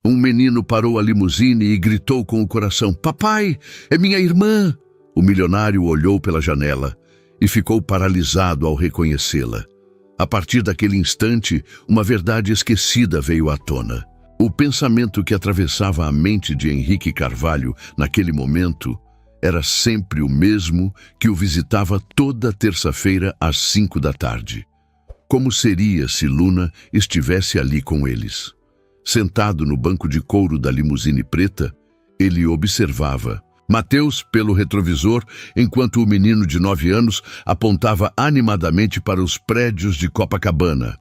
Um menino parou a limusine e gritou com o coração: "Papai, é minha irmã!" O milionário olhou pela janela e ficou paralisado ao reconhecê-la. A partir daquele instante, uma verdade esquecida veio à tona. O pensamento que atravessava a mente de Henrique Carvalho naquele momento era sempre o mesmo que o visitava toda terça-feira às 5 da tarde. Como seria se Luna estivesse ali com eles? Sentado no banco de couro da limusine preta, ele observava Mateus pelo retrovisor, enquanto o menino de 9 anos apontava animadamente para os prédios de Copacabana,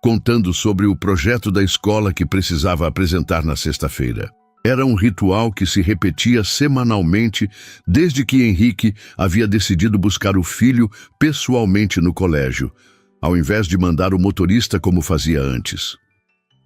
contando sobre o projeto da escola que precisava apresentar na sexta-feira. Era um ritual que se repetia semanalmente desde que Henrique havia decidido buscar o filho pessoalmente no colégio, ao invés de mandar o motorista como fazia antes.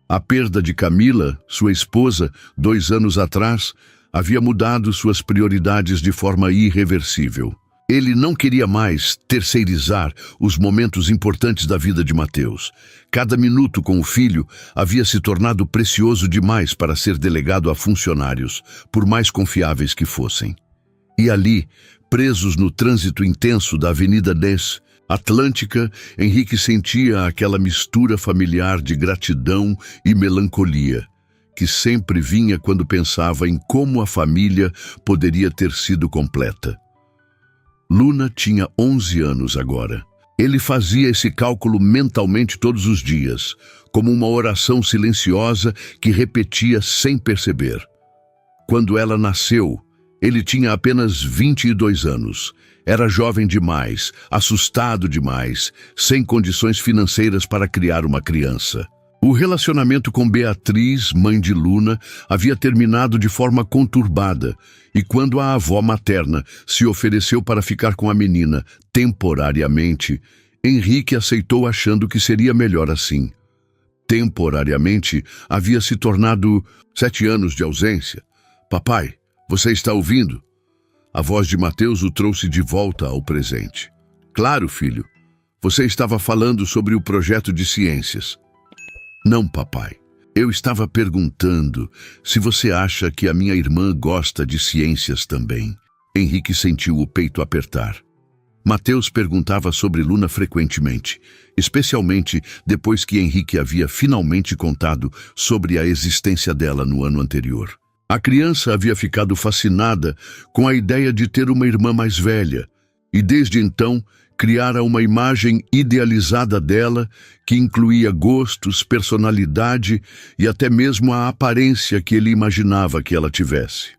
A perda de Camila, sua esposa, 2 anos atrás, havia mudado suas prioridades de forma irreversível. Ele não queria mais terceirizar os momentos importantes da vida de Mateus. Cada minuto com o filho havia se tornado precioso demais para ser delegado a funcionários, por mais confiáveis que fossem. E ali, presos no trânsito intenso da Avenida Ness, Atlântica, Henrique sentia aquela mistura familiar de gratidão e melancolia, que sempre vinha quando pensava em como a família poderia ter sido completa. Luna tinha 11 anos agora. Ele fazia esse cálculo mentalmente todos os dias, como uma oração silenciosa que repetia sem perceber. Quando ela nasceu, ele tinha apenas 22 anos. Era jovem demais, assustado demais, sem condições financeiras para criar uma criança. O relacionamento com Beatriz, mãe de Luna, havia terminado de forma conturbada, e quando a avó materna se ofereceu para ficar com a menina temporariamente, Henrique aceitou achando que seria melhor assim. Temporariamente havia se tornado 7 anos de ausência. "Papai, você está ouvindo?" A voz de Mateus o trouxe de volta ao presente. "Claro, filho. Você estava falando sobre o projeto de ciências." "Não, papai. Eu estava perguntando se você acha que a minha irmã gosta de ciências também." Henrique sentiu o peito apertar. Mateus perguntava sobre Luna frequentemente, especialmente depois que Henrique havia finalmente contado sobre a existência dela no ano anterior. A criança havia ficado fascinada com a ideia de ter uma irmã mais velha, e desde então criara uma imagem idealizada dela que incluía gostos, personalidade e até mesmo a aparência que ele imaginava que ela tivesse.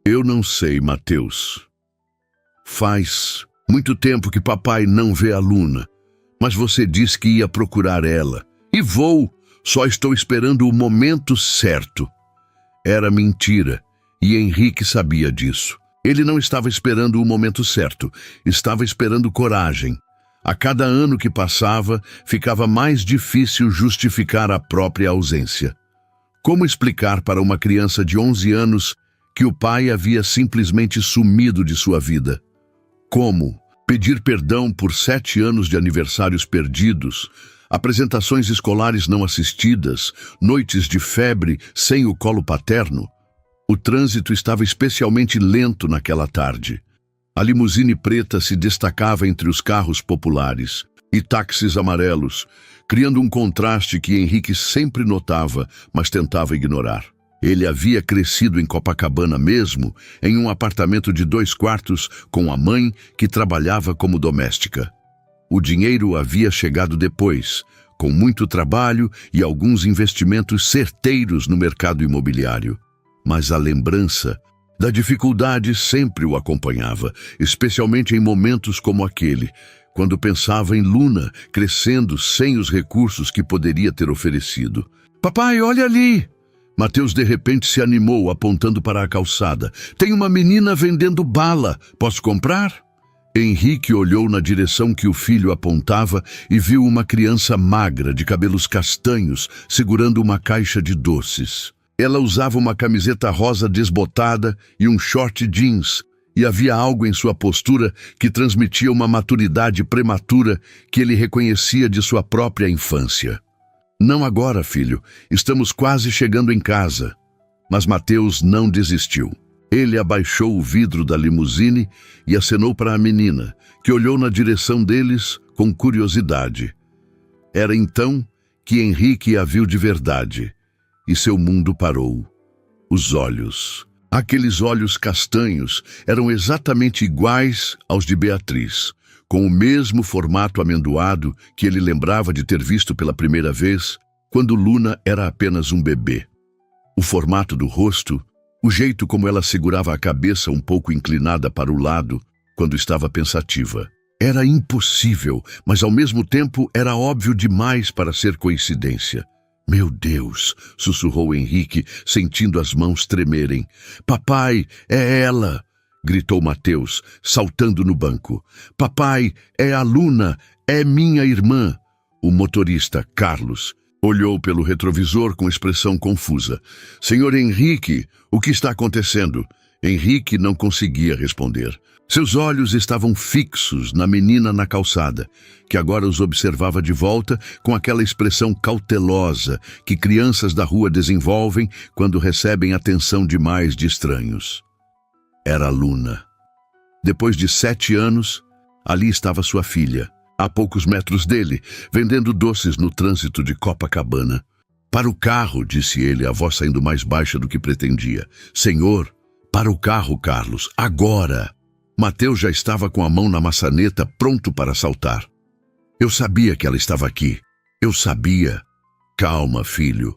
"Eu não sei, Mateus. Faz muito tempo que papai não vê a Luna, mas você disse que ia procurar ela. E vou, só estou esperando o momento certo." Era mentira, e Henrique sabia disso. Ele não estava esperando o momento certo, estava esperando coragem. A cada ano que passava, ficava mais difícil justificar a própria ausência. Como explicar para uma criança de 11 anos que o pai havia simplesmente sumido de sua vida? Como pedir perdão por 7 anos de aniversários perdidos, apresentações escolares não assistidas, noites de febre sem o colo paterno? O trânsito estava especialmente lento naquela tarde. A limusine preta se destacava entre os carros populares e táxis amarelos, criando um contraste que Henrique sempre notava, mas tentava ignorar. Ele havia crescido em Copacabana mesmo, em um apartamento de 2 quartos com a mãe que trabalhava como doméstica. O dinheiro havia chegado depois, com muito trabalho e alguns investimentos certeiros no mercado imobiliário. Mas a lembrança da dificuldade sempre o acompanhava, especialmente em momentos como aquele, quando pensava em Luna crescendo sem os recursos que poderia ter oferecido. "Papai, olha ali!" Mateus de repente se animou, apontando para a calçada. "Tem uma menina vendendo bala. Posso comprar?" Henrique olhou na direção que o filho apontava e viu uma criança magra, de cabelos castanhos, segurando uma caixa de doces. Ela usava uma camiseta rosa desbotada e um short jeans, e havia algo em sua postura que transmitia uma maturidade prematura que ele reconhecia de sua própria infância. Não agora, filho. Estamos quase chegando em casa. Mas Mateus não desistiu. Ele abaixou o vidro da limusine e acenou para a menina, que olhou na direção deles com curiosidade. Era então que Henrique a viu de verdade, e seu mundo parou. Os olhos. Aqueles olhos castanhos eram exatamente iguais aos de Beatriz, com o mesmo formato amendoado que ele lembrava de ter visto pela primeira vez, quando Luna era apenas um bebê. O formato do rosto, o jeito como ela segurava a cabeça um pouco inclinada para o lado quando estava pensativa. Era impossível, mas ao mesmo tempo era óbvio demais para ser coincidência. Meu Deus, sussurrou Henrique, sentindo as mãos tremerem. Papai, é ela! Gritou Mateus, saltando no banco. Papai, é a Luna, é minha irmã. O motorista, Carlos, olhou pelo retrovisor com expressão confusa. Senhor Henrique, o que está acontecendo? Henrique não conseguia responder. Seus olhos estavam fixos na menina na calçada, que agora os observava de volta com aquela expressão cautelosa que crianças da rua desenvolvem quando recebem atenção demais de estranhos. Era a Luna. Depois de 7 anos, ali estava sua filha, a poucos metros dele, vendendo doces no trânsito de Copacabana. Para o carro, disse ele, a voz saindo mais baixa do que pretendia. Senhor, para o carro, Carlos, agora! Mateus já estava com a mão na maçaneta, pronto para saltar. Eu sabia que ela estava aqui. Eu sabia. Calma, filho.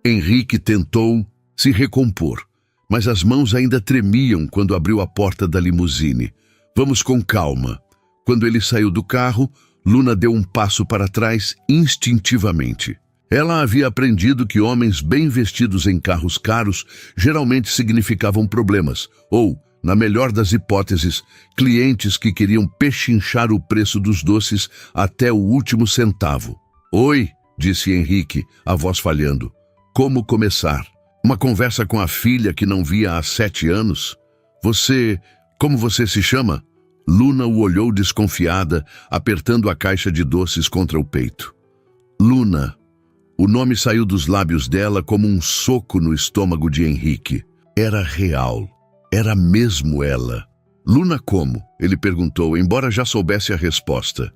Henrique tentou se recompor, mas as mãos ainda tremiam quando abriu a porta da limusine. Vamos com calma. Quando ele saiu do carro, Luna deu um passo para trás instintivamente. Ela havia aprendido que homens bem vestidos em carros caros geralmente significavam problemas, ou, na melhor das hipóteses, clientes que queriam pechinchar o preço dos doces até o último centavo. Oi, disse Henrique, a voz falhando. Como começar? Uma conversa com a filha que não via há 7 anos? Como você se chama? Luna o olhou desconfiada, apertando a caixa de doces contra o peito. Luna. O nome saiu dos lábios dela como um soco no estômago de Henrique. Era real. Era mesmo ela. Luna como? Ele perguntou, embora já soubesse a resposta.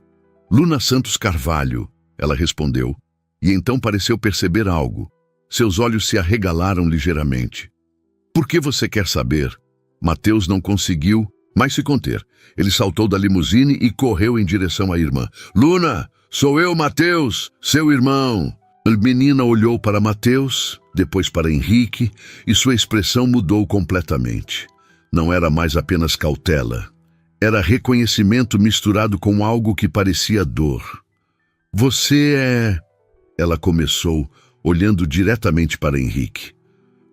Luna Santos Carvalho, ela respondeu, e então pareceu perceber algo. Seus olhos se arregalaram ligeiramente. Por que você quer saber? Mateus não conseguiu mais se conter. Ele saltou da limusine e correu em direção à irmã. Luna, sou eu, Mateus, seu irmão. A menina olhou para Mateus, depois para Henrique, e sua expressão mudou completamente. Não era mais apenas cautela. Era reconhecimento misturado com algo que parecia dor. Você é... Ela começou, olhando diretamente para Henrique.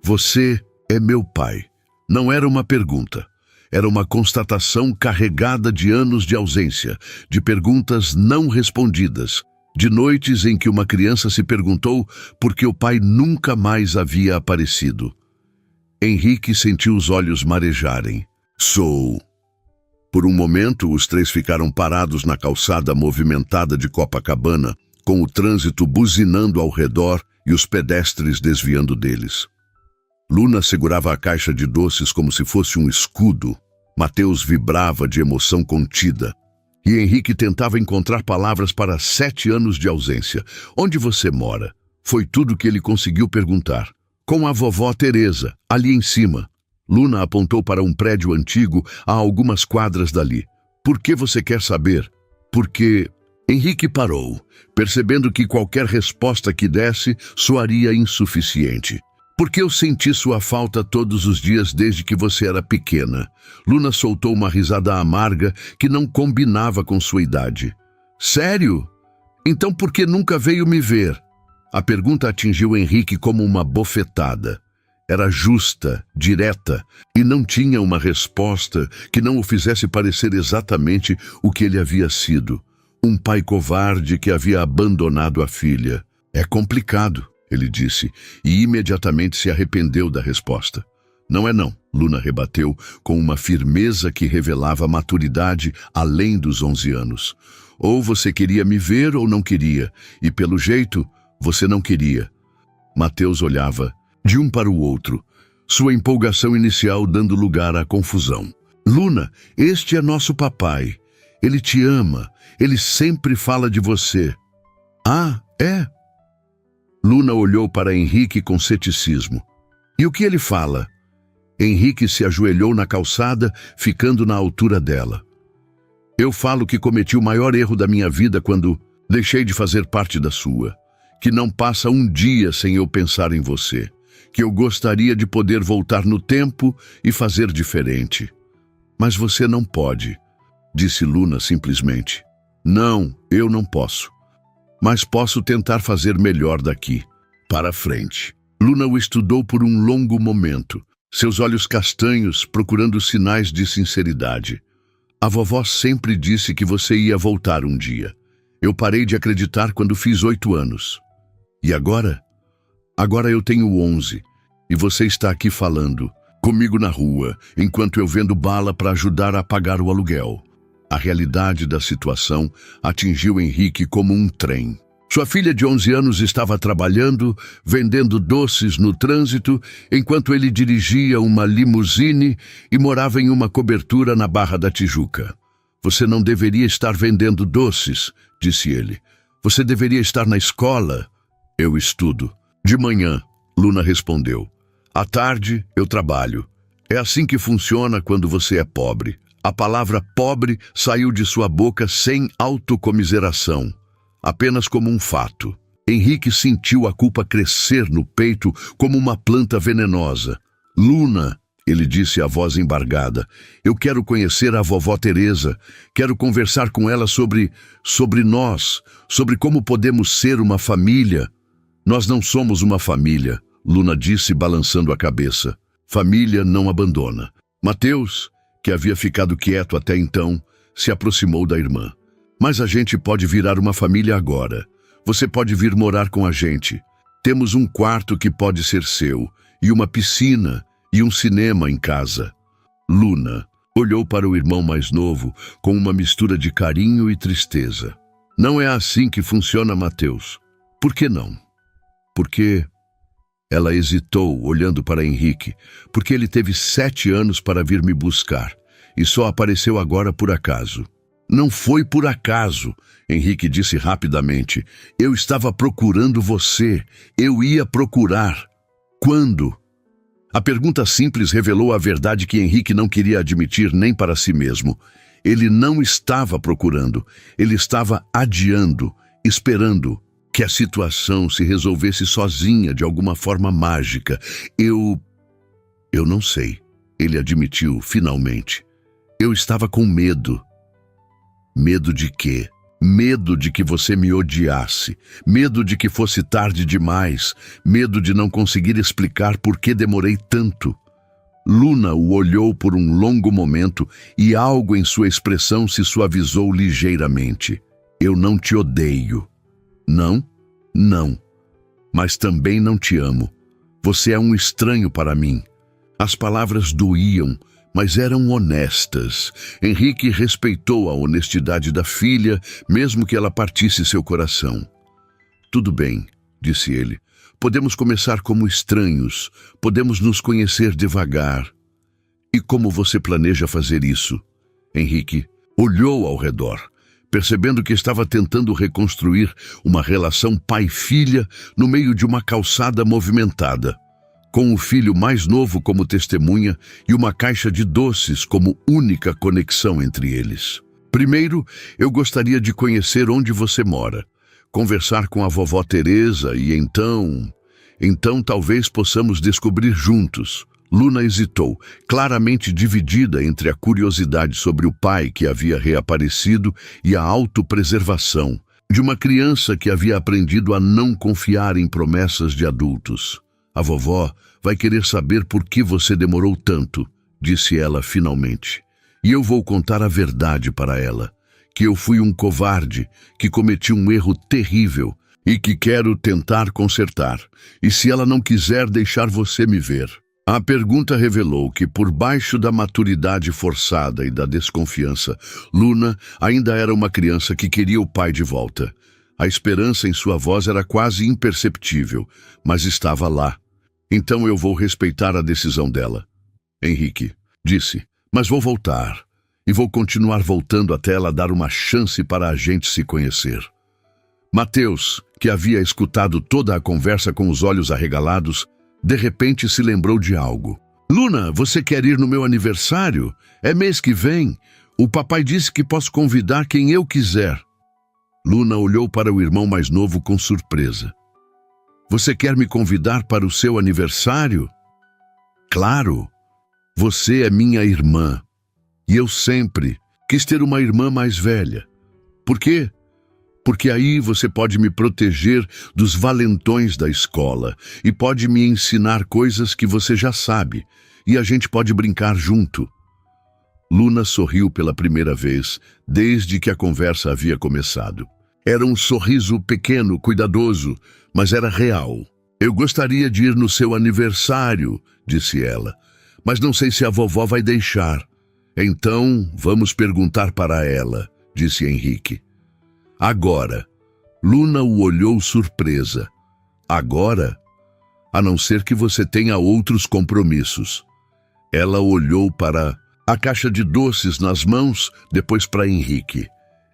Você é meu pai. Não era uma pergunta. Era uma constatação carregada de anos de ausência, de perguntas não respondidas, de noites em que uma criança se perguntou por que o pai nunca mais havia aparecido. Henrique sentiu os olhos marejarem. Sou. Por um momento, os 3 ficaram parados na calçada movimentada de Copacabana, com o trânsito buzinando ao redor e os pedestres desviando deles. Luna segurava a caixa de doces como se fosse um escudo. Mateus vibrava de emoção contida. E Henrique tentava encontrar palavras para 7 anos de ausência. Onde você mora? Foi tudo que ele conseguiu perguntar. Com a vovó Teresa, ali em cima. Luna apontou para um prédio antigo a algumas quadras dali. Por que você quer saber? Porque... Henrique parou, percebendo que qualquer resposta que desse soaria insuficiente. Porque eu senti sua falta todos os dias desde que você era pequena. Luna soltou uma risada amarga que não combinava com sua idade. Sério? Então por que nunca veio me ver? A pergunta atingiu Henrique como uma bofetada. Era justa, direta, e não tinha uma resposta que não o fizesse parecer exatamente o que ele havia sido. Um pai covarde que havia abandonado a filha. É complicado, ele disse, e imediatamente se arrependeu da resposta. Não é não, Luna rebateu, com uma firmeza que revelava maturidade além dos 11 anos. Ou você queria me ver ou não queria, e pelo jeito, Você não queria. Mateus olhava de um para o outro, sua empolgação inicial dando lugar à confusão. Luna, este é nosso papai. Ele te ama. Ele sempre fala de você. Ah, é? Luna olhou para Henrique com ceticismo. E o que ele fala? Henrique se ajoelhou na calçada, ficando na altura dela. Eu falo que cometi o maior erro da minha vida quando deixei de fazer parte da sua. Que não passa um dia sem eu pensar em você. Que eu gostaria de poder voltar no tempo e fazer diferente. Mas você não pode, disse Luna simplesmente. Não, eu não posso. Mas posso tentar fazer melhor daqui, para frente. Luna o estudou por um longo momento, seus olhos castanhos procurando sinais de sinceridade. A vovó sempre disse que você ia voltar um dia. Eu parei de acreditar quando fiz 8 anos. E agora? Agora eu tenho 11, e você está aqui falando comigo na rua, enquanto eu vendo bala para ajudar a pagar o aluguel. A realidade da situação atingiu Henrique como um trem. Sua filha de 11 anos estava trabalhando, vendendo doces no trânsito, enquanto ele dirigia uma limusine e morava em uma cobertura na Barra da Tijuca. Você não deveria estar vendendo doces, disse ele. Você deveria estar na escola. Eu estudo. De manhã, Luna respondeu. À tarde, eu trabalho. É assim que funciona quando você é pobre. A palavra pobre saiu de sua boca sem autocomiseração. Apenas como um fato. Henrique sentiu a culpa crescer no peito como uma planta venenosa. Luna, ele disse a voz embargada, eu quero conhecer a vovó Teresa. Quero conversar com ela sobre nós, sobre como podemos ser uma família. Nós não somos uma família, Luna disse balançando a cabeça. Família não abandona. Mateus, que havia ficado quieto até então, se aproximou da irmã. Mas a gente pode virar uma família agora. Você pode vir morar com a gente. Temos um quarto que pode ser seu, e uma piscina, e um cinema em casa. Luna olhou para o irmão mais novo com uma mistura de carinho e tristeza. Não é assim que funciona, Mateus. Por que não? Porque... Ela hesitou, olhando para Henrique, porque ele teve 7 anos para vir me buscar, e só apareceu agora por acaso. Não foi por acaso, Henrique disse rapidamente. Eu estava procurando você. Eu ia procurar. Quando? A pergunta simples revelou a verdade que Henrique não queria admitir nem para si mesmo. Ele não estava procurando. Ele estava adiando, esperando que a situação se resolvesse sozinha de alguma forma mágica. Eu não sei, ele admitiu finalmente. Eu estava com medo. Medo de quê? Medo de que você me odiasse. Medo de que fosse tarde demais. Medo de não conseguir explicar por que demorei tanto. Luna o olhou por um longo momento e algo em sua expressão se suavizou ligeiramente. Eu não te odeio. Não? Não. Mas também não te amo. Você é um estranho para mim. As palavras doíam, mas eram honestas. Henrique respeitou a honestidade da filha, mesmo que ela partisse seu coração. Tudo bem, disse ele. Podemos começar como estranhos. Podemos nos conhecer devagar. E como você planeja fazer isso? Henrique olhou ao redor, percebendo que estava tentando reconstruir uma relação pai-filha no meio de uma calçada movimentada, com o filho mais novo como testemunha e uma caixa de doces como única conexão entre eles. Primeiro, eu gostaria de conhecer onde você mora, conversar com a vovó Teresa e então talvez possamos descobrir juntos. Luna hesitou, claramente dividida entre a curiosidade sobre o pai que havia reaparecido e a autopreservação de uma criança que havia aprendido a não confiar em promessas de adultos. A vovó vai querer saber por que você demorou tanto, disse ela finalmente. E eu vou contar a verdade para ela, que eu fui um covarde, que cometi um erro terrível e que quero tentar consertar. E se ela não quiser deixar você me ver? A pergunta revelou que, por baixo da maturidade forçada e da desconfiança, Luna ainda era uma criança que queria o pai de volta. A esperança em sua voz era quase imperceptível, mas estava lá. Então eu vou respeitar a decisão dela. Henrique disse, mas vou voltar. E vou continuar voltando até ela dar uma chance para a gente se conhecer. Mateus, que havia escutado toda a conversa com os olhos arregalados, de repente se lembrou de algo. Luna, você quer ir no meu aniversário? É mês que vem. O papai disse que posso convidar quem eu quiser. Luna olhou para o irmão mais novo com surpresa. Você quer me convidar para o seu aniversário? Claro. Você é minha irmã. E eu sempre quis ter uma irmã mais velha. Por quê? Porque aí você pode me proteger dos valentões da escola e pode me ensinar coisas que você já sabe, e a gente pode brincar junto. Luna sorriu pela primeira vez, desde que a conversa havia começado. Era um sorriso pequeno, cuidadoso, mas era real. Eu gostaria de ir no seu aniversário, disse ela, mas não sei se a vovó vai deixar. Então, vamos perguntar para ela, disse Henrique. Agora. Luna o olhou surpresa. Agora? A não ser que você tenha outros compromissos. Ela olhou para a caixa de doces nas mãos, depois para Henrique.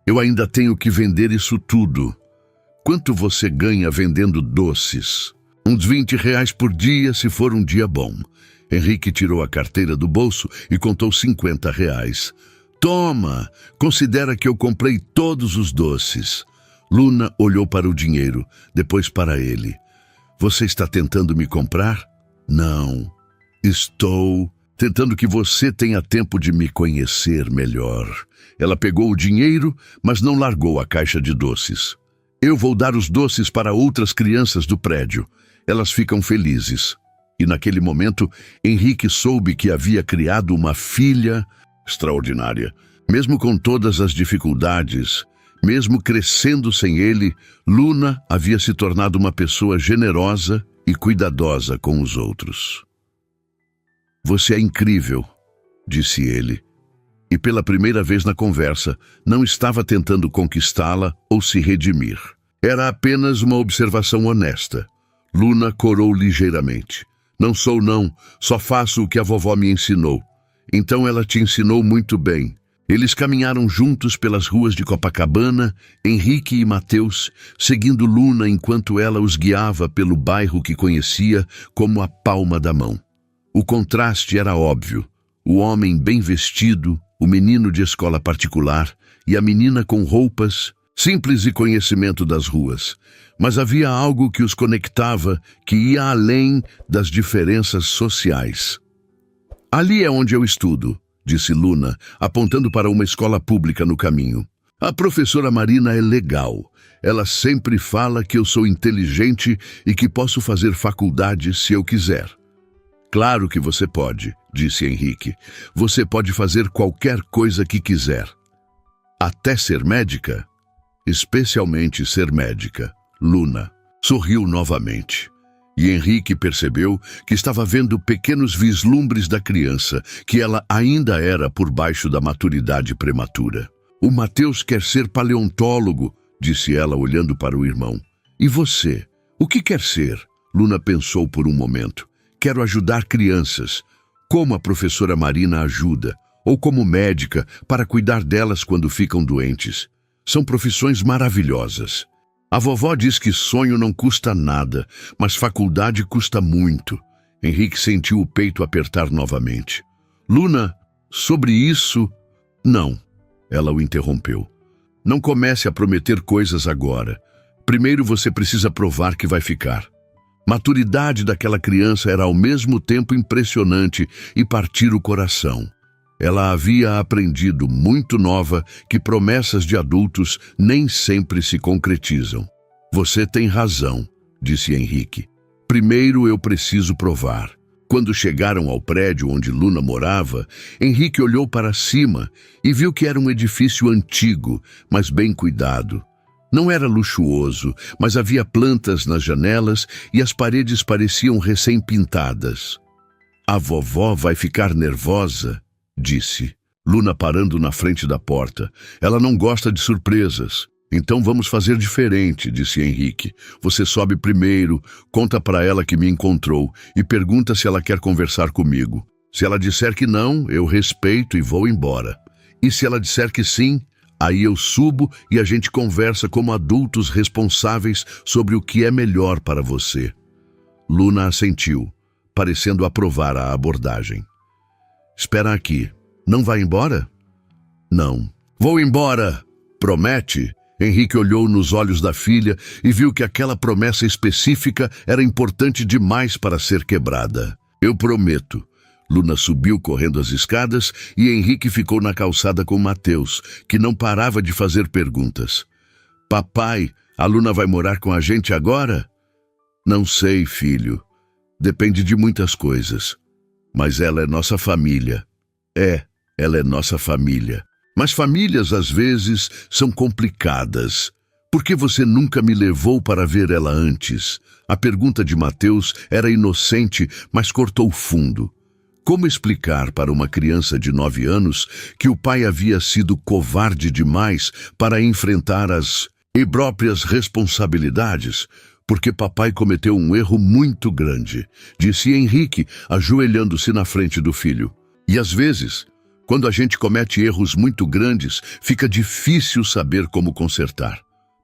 Eu ainda tenho que vender isso tudo. Quanto você ganha vendendo doces? Uns R$ 20 por dia, se for um dia bom. Henrique tirou a carteira do bolso e contou R$ 50. Toma, considera que eu comprei todos os doces. Luna olhou para o dinheiro, depois para ele. Você está tentando me comprar? Não. Estou tentando que você tenha tempo de me conhecer melhor. Ela pegou o dinheiro, mas não largou a caixa de doces. Eu vou dar os doces para outras crianças do prédio. Elas ficam felizes. E naquele momento, Henrique soube que havia criado uma filha extraordinária. Mesmo com todas as dificuldades, mesmo crescendo sem ele, Luna havia se tornado uma pessoa generosa e cuidadosa com os outros. Você é incrível, disse ele. E pela primeira vez na conversa, não estava tentando conquistá-la ou se redimir. Era apenas uma observação honesta. Luna corou ligeiramente. Não sou não, só faço o que a vovó me ensinou. Então ela te ensinou muito bem. Eles caminharam juntos pelas ruas de Copacabana, Henrique e Mateus, seguindo Luna enquanto ela os guiava pelo bairro que conhecia como a palma da mão. O contraste era óbvio. O homem bem vestido, o menino de escola particular e a menina com roupas, simples e conhecimento das ruas. Mas havia algo que os conectava que ia além das diferenças sociais. Ali é onde eu estudo, disse Luna, apontando para uma escola pública no caminho. A professora Marina é legal. Ela sempre fala que eu sou inteligente e que posso fazer faculdade se eu quiser. Claro que você pode, disse Henrique. Você pode fazer qualquer coisa que quiser. Até ser médica? Especialmente ser médica. Luna sorriu novamente. E Henrique percebeu que estava vendo pequenos vislumbres da criança, que ela ainda era por baixo da maturidade prematura. O Mateus quer ser paleontólogo, disse ela olhando para o irmão. E você? O que quer ser? Luna pensou por um momento. Quero ajudar crianças, como a professora Marina ajuda, ou como médica, para cuidar delas quando ficam doentes. São profissões maravilhosas. A vovó diz que sonho não custa nada, mas faculdade custa muito. Henrique sentiu o peito apertar novamente. Luna, sobre isso... Não, ela o interrompeu. Não comece a prometer coisas agora. Primeiro você precisa provar que vai ficar. Maturidade daquela criança era ao mesmo tempo impressionante e partir o coração. Ela havia aprendido muito nova que promessas de adultos nem sempre se concretizam. Você tem razão, disse Henrique. Primeiro eu preciso provar. Quando chegaram ao prédio onde Luna morava, Henrique olhou para cima e viu que era um edifício antigo, mas bem cuidado. Não era luxuoso, mas havia plantas nas janelas e as paredes pareciam recém-pintadas. A vovó vai ficar nervosa, disse, Luna parando na frente da porta. Ela não gosta de surpresas. Então vamos fazer diferente, disse Henrique. Você sobe primeiro, conta para ela que me encontrou e pergunta se ela quer conversar comigo. Se ela disser que não, eu respeito e vou embora. E se ela disser que sim, aí eu subo e a gente conversa como adultos responsáveis sobre o que é melhor para você. Luna assentiu, parecendo aprovar a abordagem. Espera aqui. Não vai embora? Não. Vou embora. Promete? Henrique olhou nos olhos da filha e viu que aquela promessa específica era importante demais para ser quebrada. Eu prometo. Luna subiu correndo as escadas e Henrique ficou na calçada com Mateus, que não parava de fazer perguntas. Papai, a Luna vai morar com a gente agora? Não sei, filho. Depende de muitas coisas. Mas ela é nossa família. Ela é nossa família. Mas famílias, às vezes, são complicadas. Por que você nunca me levou para ver ela antes? A pergunta de Mateus era inocente, mas cortou fundo. Como explicar para uma criança de 9 anos que o pai havia sido covarde demais para enfrentar as próprias responsabilidades? Porque papai cometeu um erro muito grande, disse Henrique, ajoelhando-se na frente do filho. E às vezes, quando a gente comete erros muito grandes, fica difícil saber como consertar.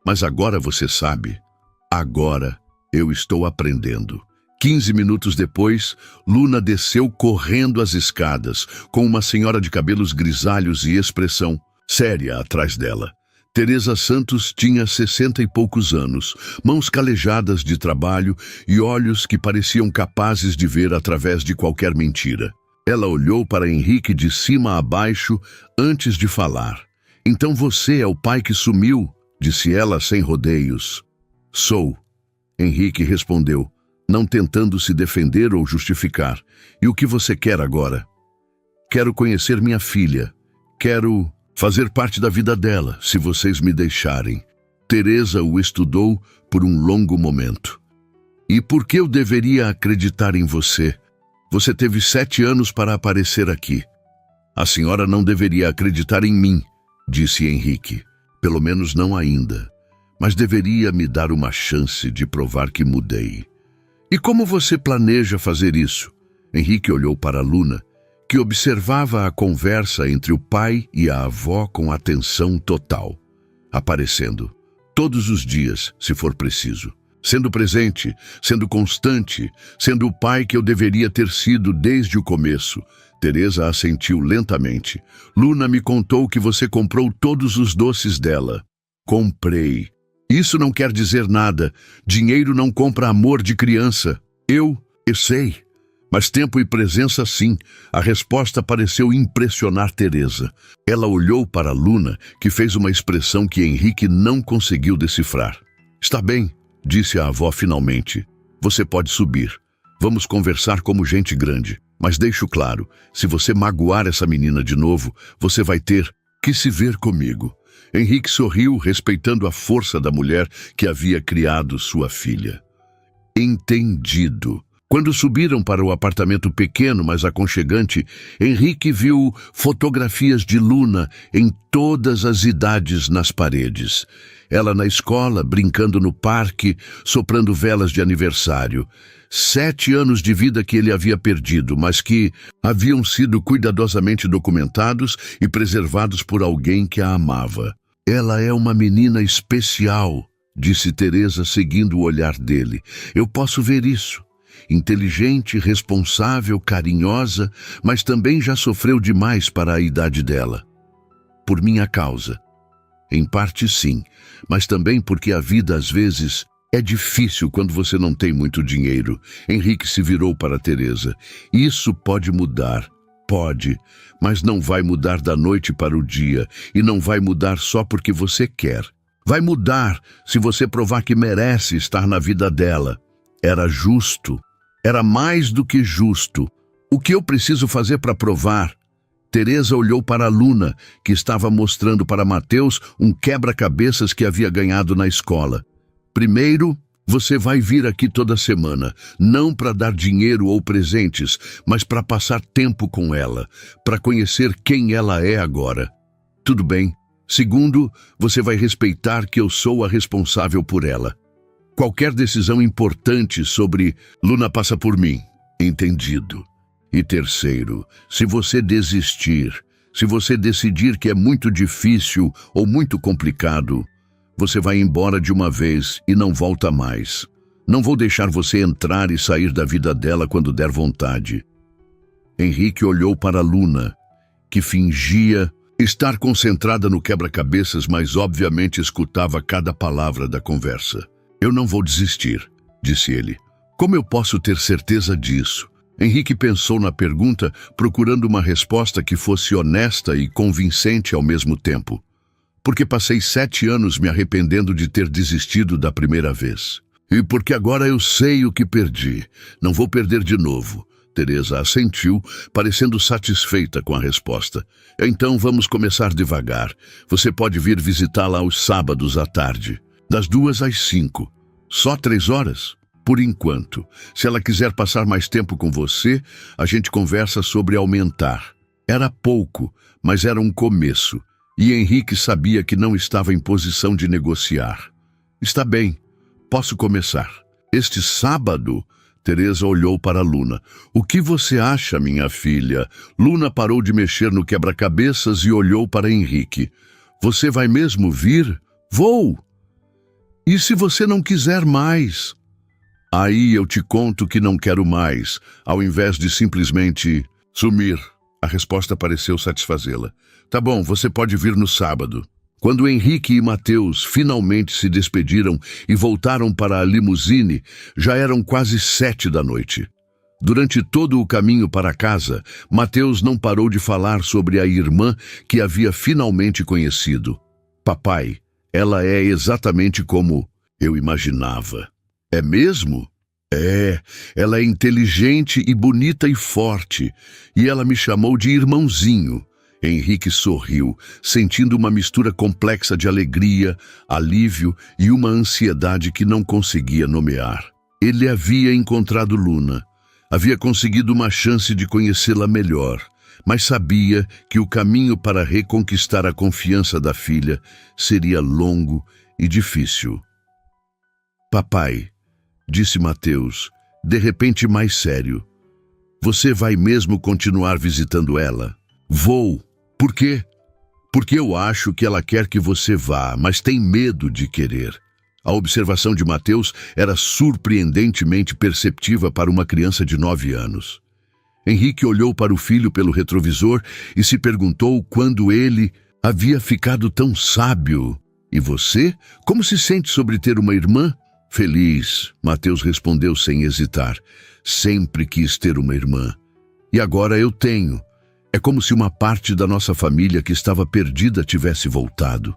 Mas agora você sabe. Agora eu estou aprendendo. 15 minutos depois, Luna desceu correndo as escadas, com uma senhora de cabelos grisalhos e expressão séria atrás dela. Teresa Santos tinha 60 e poucos anos, mãos calejadas de trabalho e olhos que pareciam capazes de ver através de qualquer mentira. Ela olhou para Henrique de cima a baixo antes de falar. Então você é o pai que sumiu, disse ela sem rodeios. Sou, Henrique respondeu, não tentando se defender ou justificar. E o que você quer agora? Quero conhecer minha filha. Quero fazer parte da vida dela, se vocês me deixarem. Teresa o estudou por um longo momento. E por que eu deveria acreditar em você? Você teve 7 anos para aparecer aqui. A senhora não deveria acreditar em mim, disse Henrique. Pelo menos não ainda. Mas deveria me dar uma chance de provar que mudei. E como você planeja fazer isso? Henrique olhou para Luna, que observava a conversa entre o pai e a avó com atenção total, aparecendo todos os dias, se for preciso. Sendo presente, sendo constante, sendo o pai que eu deveria ter sido desde o começo. Teresa assentiu lentamente. Luna me contou que você comprou todos os doces dela. Comprei. Isso não quer dizer nada. Dinheiro não compra amor de criança. Eu sei. Mas tempo e presença sim. A resposta pareceu impressionar Teresa. Ela olhou para Luna, que fez uma expressão que Henrique não conseguiu decifrar. Está bem, disse a avó finalmente. Você pode subir. Vamos conversar como gente grande. Mas deixo claro, se você magoar essa menina de novo, você vai ter que se ver comigo. Henrique sorriu, respeitando a força da mulher que havia criado sua filha. Entendido. Quando subiram para o apartamento pequeno, mas aconchegante, Henrique viu fotografias de Luna em todas as idades nas paredes. Ela na escola, brincando no parque, soprando velas de aniversário. 7 anos de vida que ele havia perdido, mas que haviam sido cuidadosamente documentados e preservados por alguém que a amava. Ela é uma menina especial, disse Teresa, seguindo o olhar dele. Eu posso ver isso. Inteligente, responsável, carinhosa, mas também já sofreu demais para a idade dela. Por minha causa. Em parte sim, mas também porque a vida às vezes é difícil quando você não tem muito dinheiro. Henrique se virou para Teresa. Isso pode mudar. Pode, mas não vai mudar da noite para o dia e não vai mudar só porque você quer. Vai mudar se você provar que merece estar na vida dela. Era justo. Era mais do que justo. O que eu preciso fazer para provar? Teresa olhou para a Luna, que estava mostrando para Mateus um quebra-cabeças que havia ganhado na escola. Primeiro, você vai vir aqui toda semana, não para dar dinheiro ou presentes, mas para passar tempo com ela, para conhecer quem ela é agora. Tudo bem, Segundo, você vai respeitar que eu sou a responsável por ela. Qualquer decisão importante sobre Luna passa por mim. Entendido. E terceiro, se você desistir, se você decidir que é muito difícil ou muito complicado, você vai embora de uma vez e não volta mais. Não vou deixar você entrar e sair da vida dela quando der vontade. Henrique olhou para Luna, que fingia estar concentrada no quebra-cabeças, mas obviamente escutava cada palavra da conversa. Eu não vou desistir, disse ele. Como eu posso ter certeza disso? Henrique pensou na pergunta, procurando uma resposta que fosse honesta e convincente ao mesmo tempo. Porque passei 7 anos me arrependendo de ter desistido da primeira vez. E porque agora eu sei o que perdi. Não vou perder de novo. Teresa assentiu, parecendo satisfeita com a resposta. Então vamos começar devagar. Você pode vir visitá-la aos sábados à tarde, das 2 às 5. Só 3 horas? Por enquanto. Se ela quiser passar mais tempo com você, a gente conversa sobre aumentar. Era pouco, mas era um começo. E Henrique sabia que não estava em posição de negociar. Está bem, posso começar. Este sábado? Teresa olhou para Luna. O que você acha, minha filha? Luna parou de mexer no quebra-cabeças e olhou para Henrique. Você vai mesmo vir? Vou! E se você não quiser mais? Aí eu te conto que não quero mais, ao invés de simplesmente sumir. A resposta pareceu satisfazê-la. Tá bom, você pode vir no sábado. Quando Henrique e Mateus finalmente se despediram e voltaram para a limusine, já eram quase 7 da noite. Durante todo o caminho para casa, Mateus não parou de falar sobre a irmã que havia finalmente conhecido. Papai, ela é exatamente como eu imaginava. É mesmo? É, ela é inteligente e bonita e forte, e ela me chamou de irmãozinho. Henrique sorriu, sentindo uma mistura complexa de alegria, alívio e uma ansiedade que não conseguia nomear. Ele havia encontrado Luna, havia conseguido uma chance de conhecê-la melhor, mas sabia que o caminho para reconquistar a confiança da filha seria longo e difícil. Papai, disse Mateus, de repente mais sério, você vai mesmo continuar visitando ela? Vou. Por quê? Porque eu acho que ela quer que você vá, mas tem medo de querer. A observação de Mateus era surpreendentemente perceptiva para uma criança de 9 anos. Henrique olhou para o filho pelo retrovisor e se perguntou quando ele havia ficado tão sábio. E você? Como se sente sobre ter uma irmã? Feliz, Mateus respondeu sem hesitar. Sempre quis ter uma irmã. E agora eu tenho. É como se uma parte da nossa família que estava perdida tivesse voltado.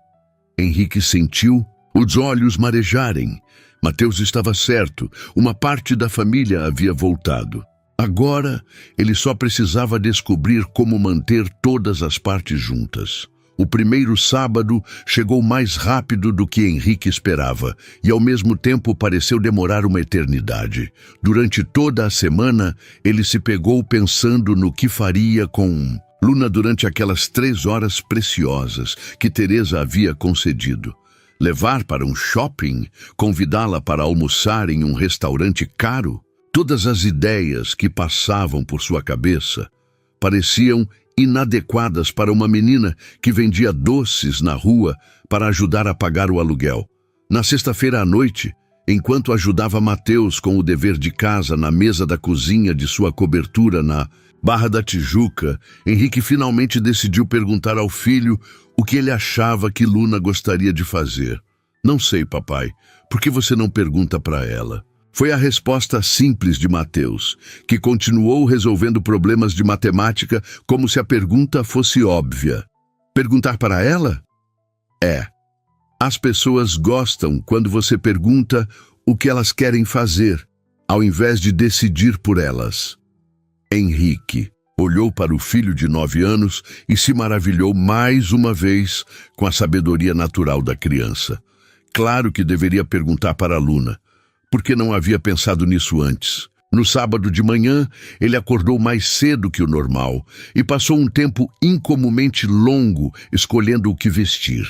Henrique sentiu os olhos marejarem. Mateus estava certo, uma parte da família havia voltado. Agora, ele só precisava descobrir como manter todas as partes juntas. O primeiro sábado chegou mais rápido do que Henrique esperava e, ao mesmo tempo, pareceu demorar uma eternidade. Durante toda a semana, ele se pegou pensando no que faria com Luna durante aquelas 3 horas preciosas que Teresa havia concedido. Levar para um shopping? Convidá-la para almoçar em um restaurante caro? Todas as ideias que passavam por sua cabeça pareciam inadequadas para uma menina que vendia doces na rua para ajudar a pagar o aluguel. Na sexta-feira à noite, enquanto ajudava Mateus com o dever de casa na mesa da cozinha de sua cobertura na Barra da Tijuca, Henrique finalmente decidiu perguntar ao filho o que ele achava que Luna gostaria de fazer. Não sei, papai. Por que você não pergunta para ela? Foi a resposta simples de Mateus, que continuou resolvendo problemas de matemática como se a pergunta fosse óbvia. Perguntar para ela? É. As pessoas gostam quando você pergunta o que elas querem fazer, ao invés de decidir por elas. Henrique olhou para o filho de 9 anos e se maravilhou mais uma vez com a sabedoria natural da criança. Claro que deveria perguntar para a Luna. Por que não havia pensado nisso antes? No sábado de manhã, ele acordou mais cedo que o normal e passou um tempo incomumente longo escolhendo o que vestir.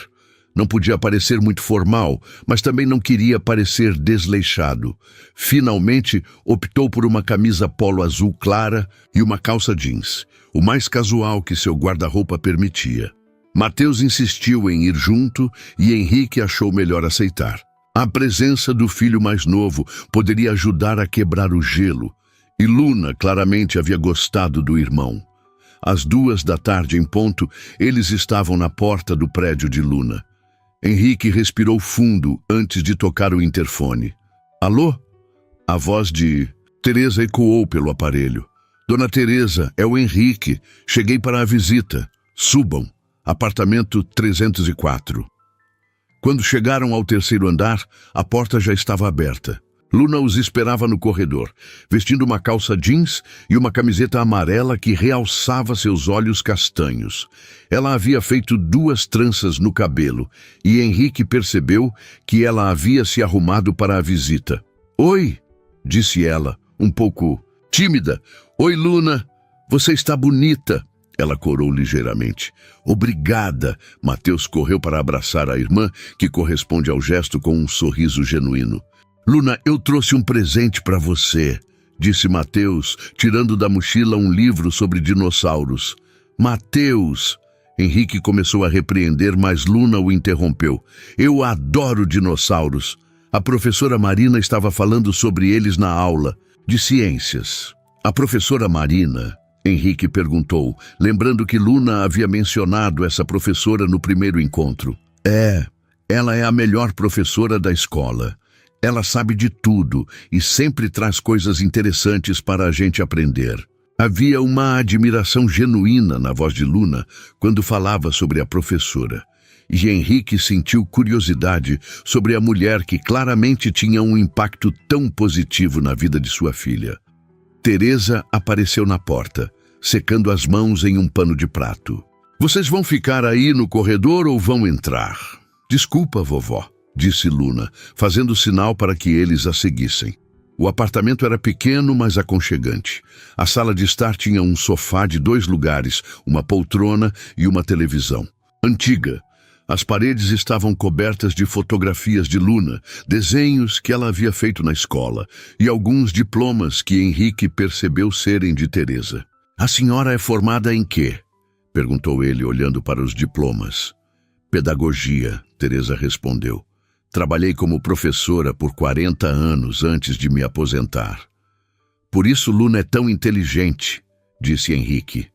Não podia parecer muito formal, mas também não queria parecer desleixado. Finalmente, optou por uma camisa polo azul clara e uma calça jeans, o mais casual que seu guarda-roupa permitia. Mateus insistiu em ir junto e Henrique achou melhor aceitar. A presença do filho mais novo poderia ajudar a quebrar o gelo, e Luna claramente havia gostado do irmão. Às 2 da tarde em ponto, eles estavam na porta do prédio de Luna. Henrique respirou fundo antes de tocar o interfone. Alô? A voz de Teresa ecoou pelo aparelho. Dona Teresa, é o Henrique. Cheguei para a visita. Subam. Apartamento 304. Quando chegaram ao 3º andar, a porta já estava aberta. Luna os esperava no corredor, vestindo uma calça jeans e uma camiseta amarela que realçava seus olhos castanhos. Ela havia feito 2 tranças no cabelo e Henrique percebeu que ela havia se arrumado para a visita. Oi, disse ela, um pouco tímida. Oi, Luna, você está bonita. Ela corou ligeiramente. Obrigada. Mateus correu para abraçar a irmã, que corresponde ao gesto com um sorriso genuíno. Luna, eu trouxe um presente para você, disse Mateus, tirando da mochila um livro sobre dinossauros. Mateus! Henrique começou a repreender, mas Luna o interrompeu. Eu adoro dinossauros. A professora Marina estava falando sobre eles na aula de ciências. A professora Marina, Henrique perguntou, lembrando que Luna havia mencionado essa professora no primeiro encontro. Ela é a melhor professora da escola. Ela sabe de tudo e sempre traz coisas interessantes para a gente aprender. Havia uma admiração genuína na voz de Luna quando falava sobre a professora. E Henrique sentiu curiosidade sobre a mulher que claramente tinha um impacto tão positivo na vida de sua filha. Teresa apareceu na porta, secando as mãos em um pano de prato. Vocês vão ficar aí no corredor ou vão entrar? Desculpa, vovó, disse Luna, fazendo sinal para que eles a seguissem. O apartamento era pequeno, mas aconchegante. A sala de estar tinha um sofá de 2 lugares, uma poltrona e uma televisão. Antiga. As paredes estavam cobertas de fotografias de Luna, desenhos que ela havia feito na escola, e alguns diplomas que Henrique percebeu serem de Teresa. A senhora é formada em quê? Perguntou ele, olhando para os diplomas. Pedagogia, Teresa respondeu. Trabalhei como professora por 40 anos antes de me aposentar. Por isso Luna é tão inteligente, disse Henrique.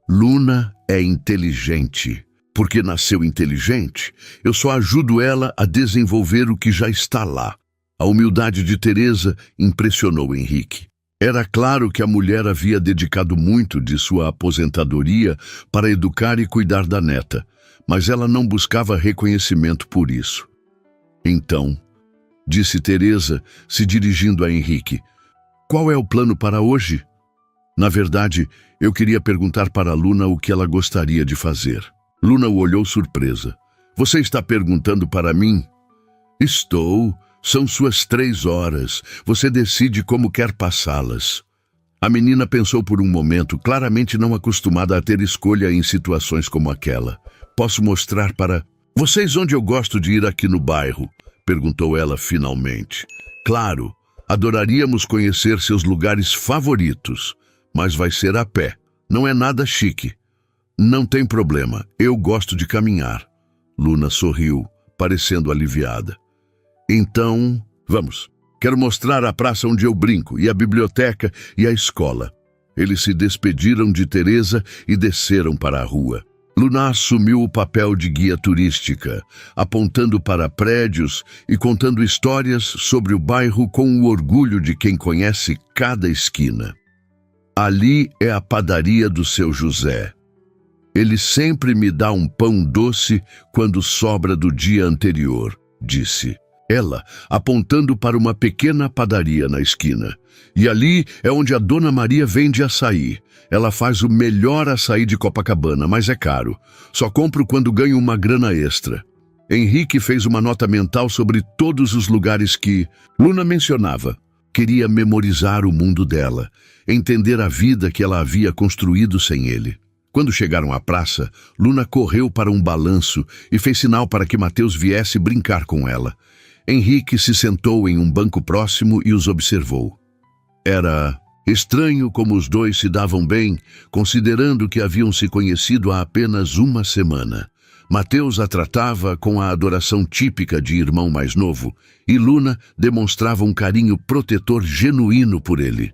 Luna é inteligente. Porque nasceu inteligente, eu só ajudo ela a desenvolver o que já está lá. A humildade de Teresa impressionou Henrique. Era claro que a mulher havia dedicado muito de sua aposentadoria para educar e cuidar da neta, mas ela não buscava reconhecimento por isso. Então, disse Teresa, se dirigindo a Henrique, qual é o plano para hoje? Na verdade, eu queria perguntar para Luna o que ela gostaria de fazer. Luna o olhou surpresa. Você está perguntando para mim? Estou. São suas 3 horas. Você decide como quer passá-las. A menina pensou por um momento, claramente não acostumada a ter escolha em situações como aquela. Posso mostrar para... Vocês onde eu gosto de ir aqui no bairro? Perguntou ela finalmente. Claro, adoraríamos conhecer seus lugares favoritos, mas vai ser a pé. Não é nada chique. Não tem problema, eu gosto de caminhar. Luna sorriu, parecendo aliviada. Então, vamos. Quero mostrar a praça onde eu brinco, e a biblioteca e a escola. Eles se despediram de Teresa e desceram para a rua. Luna assumiu o papel de guia turística, apontando para prédios e contando histórias sobre o bairro com o orgulho de quem conhece cada esquina. Ali é a padaria do seu José. Ele sempre me dá um pão doce quando sobra do dia anterior, disse ela, apontando para uma pequena padaria na esquina. E ali é onde a Dona Maria vende açaí. Ela faz o melhor açaí de Copacabana, mas é caro. Só compro quando ganho uma grana extra. Henrique fez uma nota mental sobre todos os lugares que Luna mencionava. Queria memorizar o mundo dela, entender a vida que ela havia construído sem ele. Quando chegaram à praça, Luna correu para um balanço e fez sinal para que Mateus viesse brincar com ela. Henrique se sentou em um banco próximo e os observou. Era estranho como os dois se davam bem, considerando que haviam se conhecido há apenas uma semana. Mateus a tratava com a adoração típica de irmão mais novo, e Luna demonstrava um carinho protetor genuíno por ele.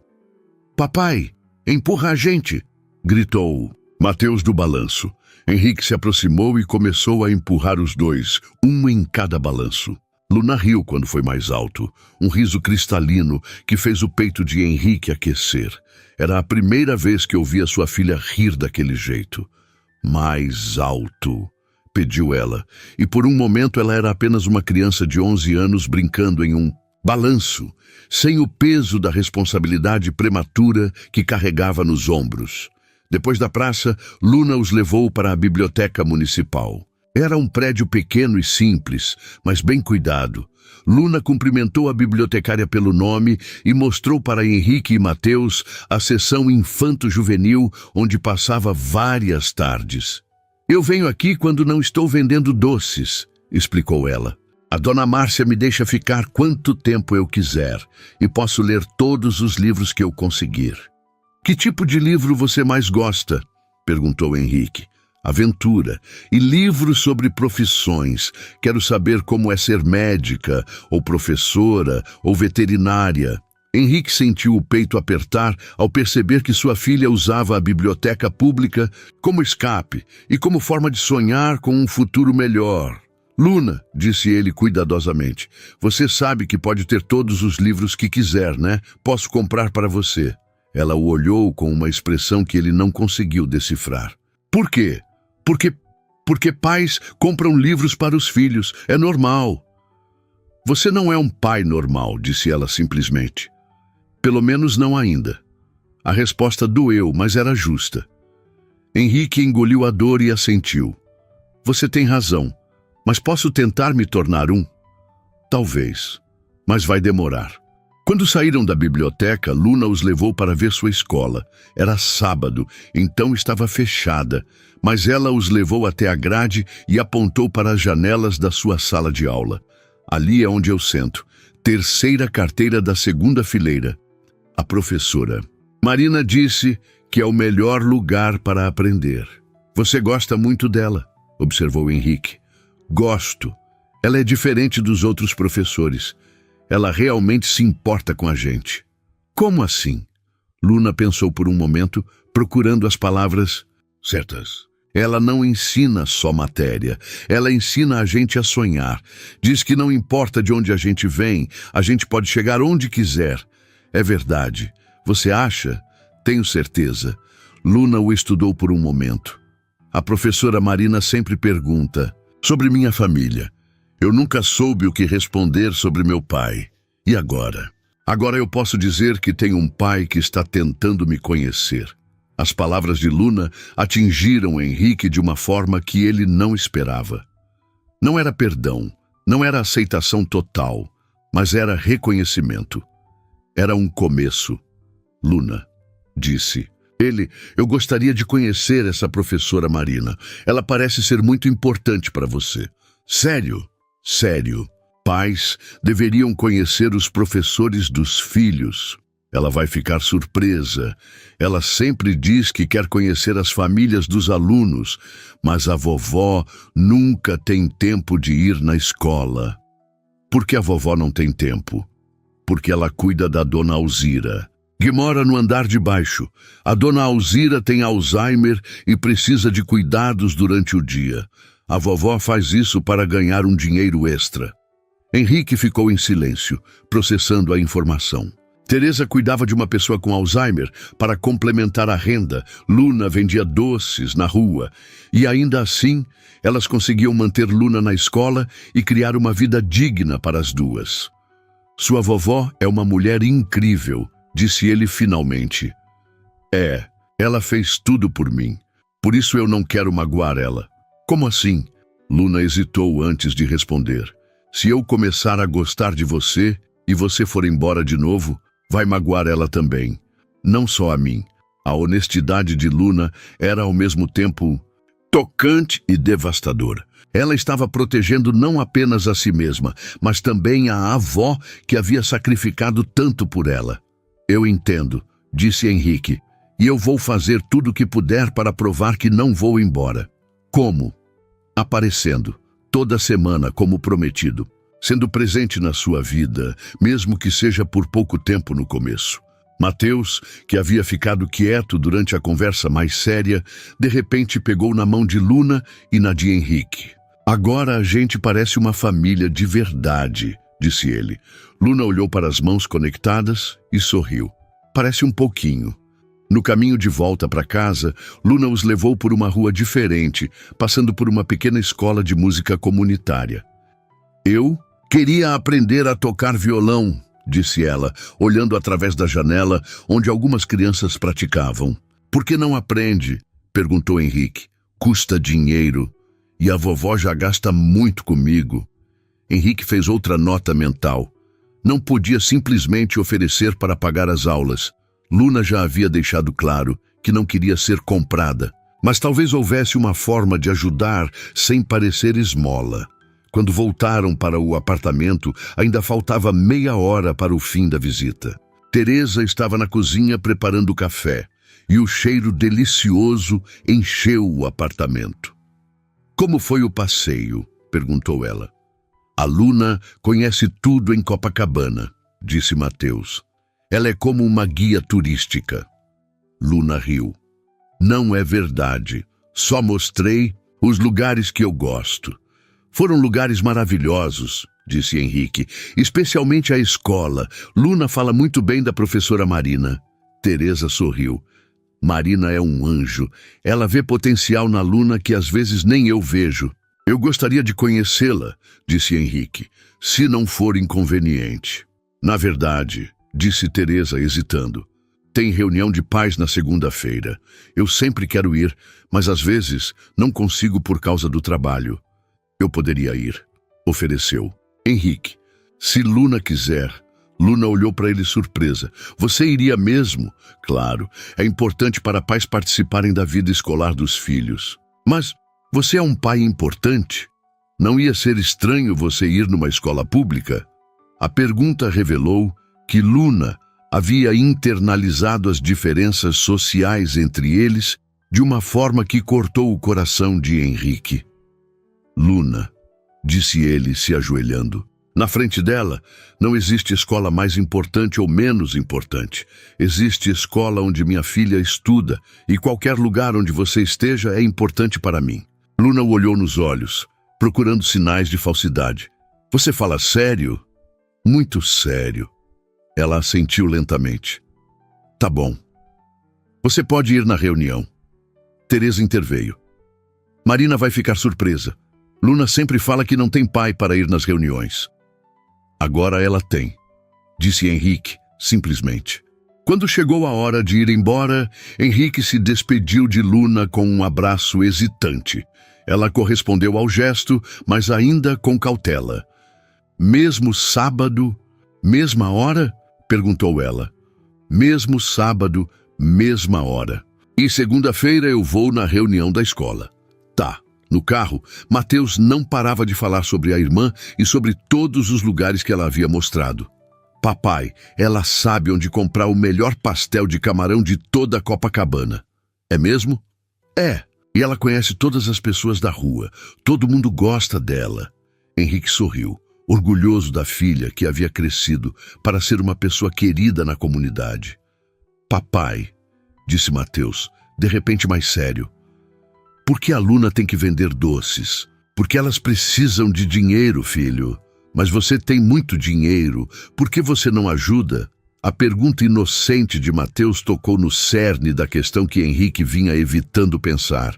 "Papai, empurra a gente!" gritou Mateus do balanço. Henrique se aproximou e começou a empurrar os dois, um em cada balanço. Luna riu quando foi mais alto, um riso cristalino que fez o peito de Henrique aquecer. Era a primeira vez que ouvia sua filha rir daquele jeito. "Mais alto", pediu ela, e por um momento ela era apenas uma criança de 11 anos brincando em um balanço, sem o peso da responsabilidade prematura que carregava nos ombros. Depois da praça, Luna os levou para a biblioteca municipal. Era um prédio pequeno e simples, mas bem cuidado. Luna cumprimentou a bibliotecária pelo nome e mostrou para Henrique e Mateus a seção infanto-juvenil, onde passava várias tardes. "Eu venho aqui quando não estou vendendo doces", explicou ela. "A dona Márcia me deixa ficar quanto tempo eu quiser e posso ler todos os livros que eu conseguir." "Que tipo de livro você mais gosta?" perguntou Henrique. "Aventura e livros sobre profissões. Quero saber como é ser médica, ou professora, ou veterinária." Henrique sentiu o peito apertar ao perceber que sua filha usava a biblioteca pública como escape e como forma de sonhar com um futuro melhor. "Luna", disse ele cuidadosamente, "você sabe que pode ter todos os livros que quiser, né? Posso comprar para você." Ela o olhou com uma expressão que ele não conseguiu decifrar. "Por quê?" Porque pais compram livros para os filhos. É normal." "Você não é um pai normal", disse ela simplesmente. "Pelo menos não ainda." A resposta doeu, mas era justa. Henrique engoliu a dor e assentiu. "Você tem razão, mas posso tentar me tornar um?" "Talvez, mas vai demorar." Quando saíram da biblioteca, Luna os levou para ver sua escola. Era sábado, então estava fechada, mas ela os levou até a grade e apontou para as janelas da sua sala de aula. "Ali é onde eu sento, terceira carteira da segunda fileira." A professora Marina disse que é o melhor lugar para aprender. "Você gosta muito dela?" observou Henrique. "Gosto. Ela é diferente dos outros professores. Ela realmente se importa com a gente." "Como assim?" Luna pensou por um momento, procurando as palavras certas. "Ela não ensina só matéria. Ela ensina a gente a sonhar. Diz que não importa de onde a gente vem, a gente pode chegar onde quiser." "É verdade. Você acha?" "Tenho certeza." Luna o estudou por um momento. A professora Marina sempre pergunta sobre minha família. Eu nunca soube o que responder sobre meu pai. E agora? Agora eu posso dizer que tenho um pai que está tentando me conhecer. As palavras de Luna atingiram Henrique de uma forma que ele não esperava. Não era perdão, não era aceitação total, mas era reconhecimento. Era um começo. "Luna", disse. Eu gostaria de conhecer essa professora Marina. Ela parece ser muito importante para você." "Sério?" "Sério. Pais deveriam conhecer os professores dos filhos. Ela vai ficar surpresa. Ela sempre diz que quer conhecer as famílias dos alunos, mas a vovó nunca tem tempo de ir na escola." "Por que a vovó não tem tempo?" "Porque ela cuida da dona Alzira, que mora no andar de baixo. A dona Alzira tem Alzheimer e precisa de cuidados durante o dia. A vovó faz isso para ganhar um dinheiro extra." Henrique ficou em silêncio, processando a informação. Teresa cuidava de uma pessoa com Alzheimer para complementar a renda. Luna vendia doces na rua. E ainda assim, elas conseguiam manter Luna na escola e criar uma vida digna para as duas. "Sua vovó é uma mulher incrível", disse ele finalmente. "É, ela fez tudo por mim. Por isso eu não quero magoar ela." "Como assim?" Luna hesitou antes de responder. "Se eu começar a gostar de você e você for embora de novo, Vai magoar ela também. Não só a mim. A honestidade de Luna era ao mesmo tempo tocante e devastadora. Ela estava protegendo não apenas a si mesma, mas também a avó que havia sacrificado tanto por ela. Eu entendo, disse Henrique, e eu vou fazer tudo o que puder para provar que não vou embora. Como? Aparecendo, toda semana como prometido, sendo presente na sua vida, mesmo que seja por pouco tempo no começo. Mateus, que havia ficado quieto durante a conversa mais séria, de repente pegou na mão de Luna e na de Henrique. Agora a gente parece uma família de verdade, disse ele. Luna olhou para as mãos conectadas e sorriu. Parece um pouquinho. No caminho de volta para casa, Luna os levou por uma rua diferente, passando por uma pequena escola de música comunitária. Eu queria aprender a tocar violão, disse ela, olhando através da janela onde algumas crianças praticavam. Por que não aprende? Perguntou Henrique. Custa dinheiro. E a vovó já gasta muito comigo. Henrique fez outra nota mental. Não podia simplesmente oferecer para pagar as aulas. Luna já havia deixado claro que não queria ser comprada, mas talvez houvesse uma forma de ajudar sem parecer esmola. Quando voltaram para o apartamento, ainda faltava meia hora para o fim da visita. Teresa estava na cozinha preparando o café, e o cheiro delicioso encheu o apartamento. Como foi o passeio? Perguntou ela. A Luna conhece tudo em Copacabana, disse Mateus. Ela é como uma guia turística. Luna riu. Não é verdade. Só mostrei os lugares que eu gosto. Foram lugares maravilhosos, disse Henrique, especialmente a escola. Luna fala muito bem da professora Marina. Teresa sorriu. Marina é um anjo. Ela vê potencial na Luna que às vezes nem eu vejo. Eu gostaria de conhecê-la, disse Henrique, se não for inconveniente. Na verdade, disse Teresa hesitando, tem reunião de pais na segunda-feira. Eu sempre quero ir, mas às vezes não consigo por causa do trabalho. Eu poderia ir, ofereceu. Henrique, se Luna quiser. Luna olhou para ele surpresa. Você iria mesmo? Claro, é importante para pais participarem da vida escolar dos filhos. Mas você é um pai importante? Não ia ser estranho você ir numa escola pública? A pergunta revelou que Luna havia internalizado as diferenças sociais entre eles de uma forma que cortou o coração de Henrique. Luna, disse ele se ajoelhando. Na frente dela, não existe escola mais importante ou menos importante. Existe escola onde minha filha estuda e qualquer lugar onde você esteja é importante para mim. Luna o olhou nos olhos, procurando sinais de falsidade. Você fala sério? Muito sério. Ela assentiu lentamente. Tá bom. Você pode ir na reunião. Teresa interveio. Marina vai ficar surpresa. Luna sempre fala que não tem pai para ir nas reuniões. Agora ela tem, disse Henrique, simplesmente. Quando chegou a hora de ir embora, Henrique se despediu de Luna com um abraço hesitante. Ela correspondeu ao gesto, mas ainda com cautela. Mesmo sábado, mesma hora? Perguntou ela. Mesmo sábado, mesma hora. E segunda-feira eu vou na reunião da escola. Tá. No carro, Mateus não parava de falar sobre a irmã e sobre todos os lugares que ela havia mostrado. Papai, ela sabe onde comprar o melhor pastel de camarão de toda a Copacabana. É mesmo? É. E ela conhece todas as pessoas da rua. Todo mundo gosta dela. Henrique sorriu, orgulhoso da filha que havia crescido para ser uma pessoa querida na comunidade. Papai, disse Mateus, de repente mais sério. Por que a Luna tem que vender doces? Porque elas precisam de dinheiro, filho. Mas você tem muito dinheiro. Por que você não ajuda? A pergunta inocente de Mateus tocou no cerne da questão que Henrique vinha evitando pensar.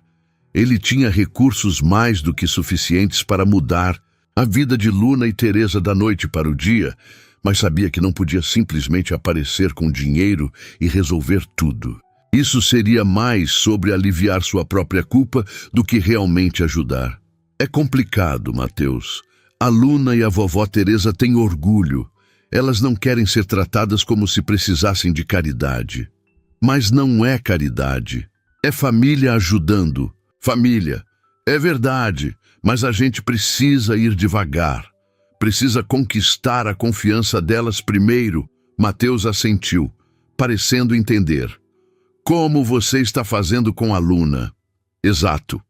Ele tinha recursos mais do que suficientes para mudar a vida de Luna e Teresa da noite para o dia, mas sabia que não podia simplesmente aparecer com dinheiro e resolver tudo. Isso seria mais sobre aliviar sua própria culpa do que realmente ajudar. É complicado, Mateus. A Luna e a vovó Teresa têm orgulho. Elas não querem ser tratadas como se precisassem de caridade. Mas não é caridade. É família ajudando. Família. É verdade, mas a gente precisa ir devagar. Precisa conquistar a confiança delas primeiro. Mateus assentiu, parecendo entender. Como você está fazendo com a Luna? Exato.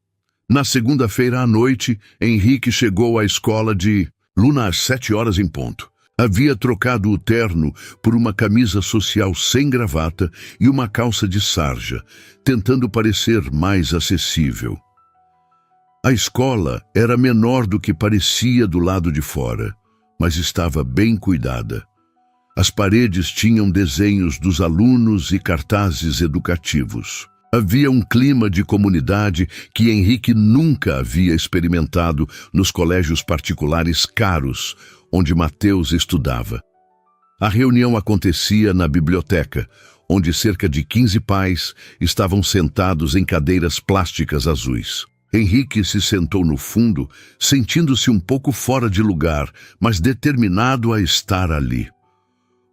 Na segunda-feira à noite, Henrique chegou à escola de Luna às 7 horas em ponto. Havia trocado o terno por uma camisa social sem gravata e uma calça de sarja, tentando parecer mais acessível. A escola era menor do que parecia do lado de fora, mas estava bem cuidada. As paredes tinham desenhos dos alunos e cartazes educativos. Havia um clima de comunidade que Henrique nunca havia experimentado nos colégios particulares caros, onde Mateus estudava. A reunião acontecia na biblioteca, onde cerca de 15 pais estavam sentados em cadeiras plásticas azuis. Henrique se sentou no fundo, sentindo-se um pouco fora de lugar, mas determinado a estar ali.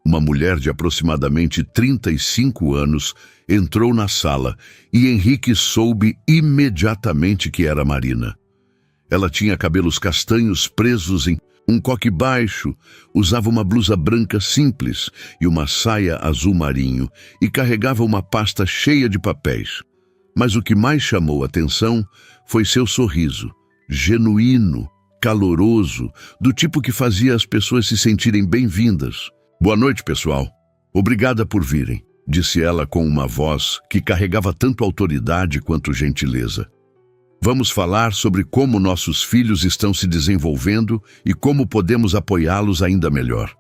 Uma mulher de aproximadamente 35 anos entrou na sala e Henrique soube imediatamente que era Marina. Ela tinha cabelos castanhos presos em um coque baixo, usava uma blusa branca simples e uma saia azul marinho e carregava uma pasta cheia de papéis. Mas o que mais chamou a atenção foi seu sorriso, genuíno, caloroso, do tipo que fazia as pessoas se sentirem bem-vindas. Boa noite, pessoal. Obrigada por virem, disse ela com uma voz que carregava tanto autoridade quanto gentileza. Vamos falar sobre como nossos filhos estão se desenvolvendo e como podemos apoiá-los ainda melhor.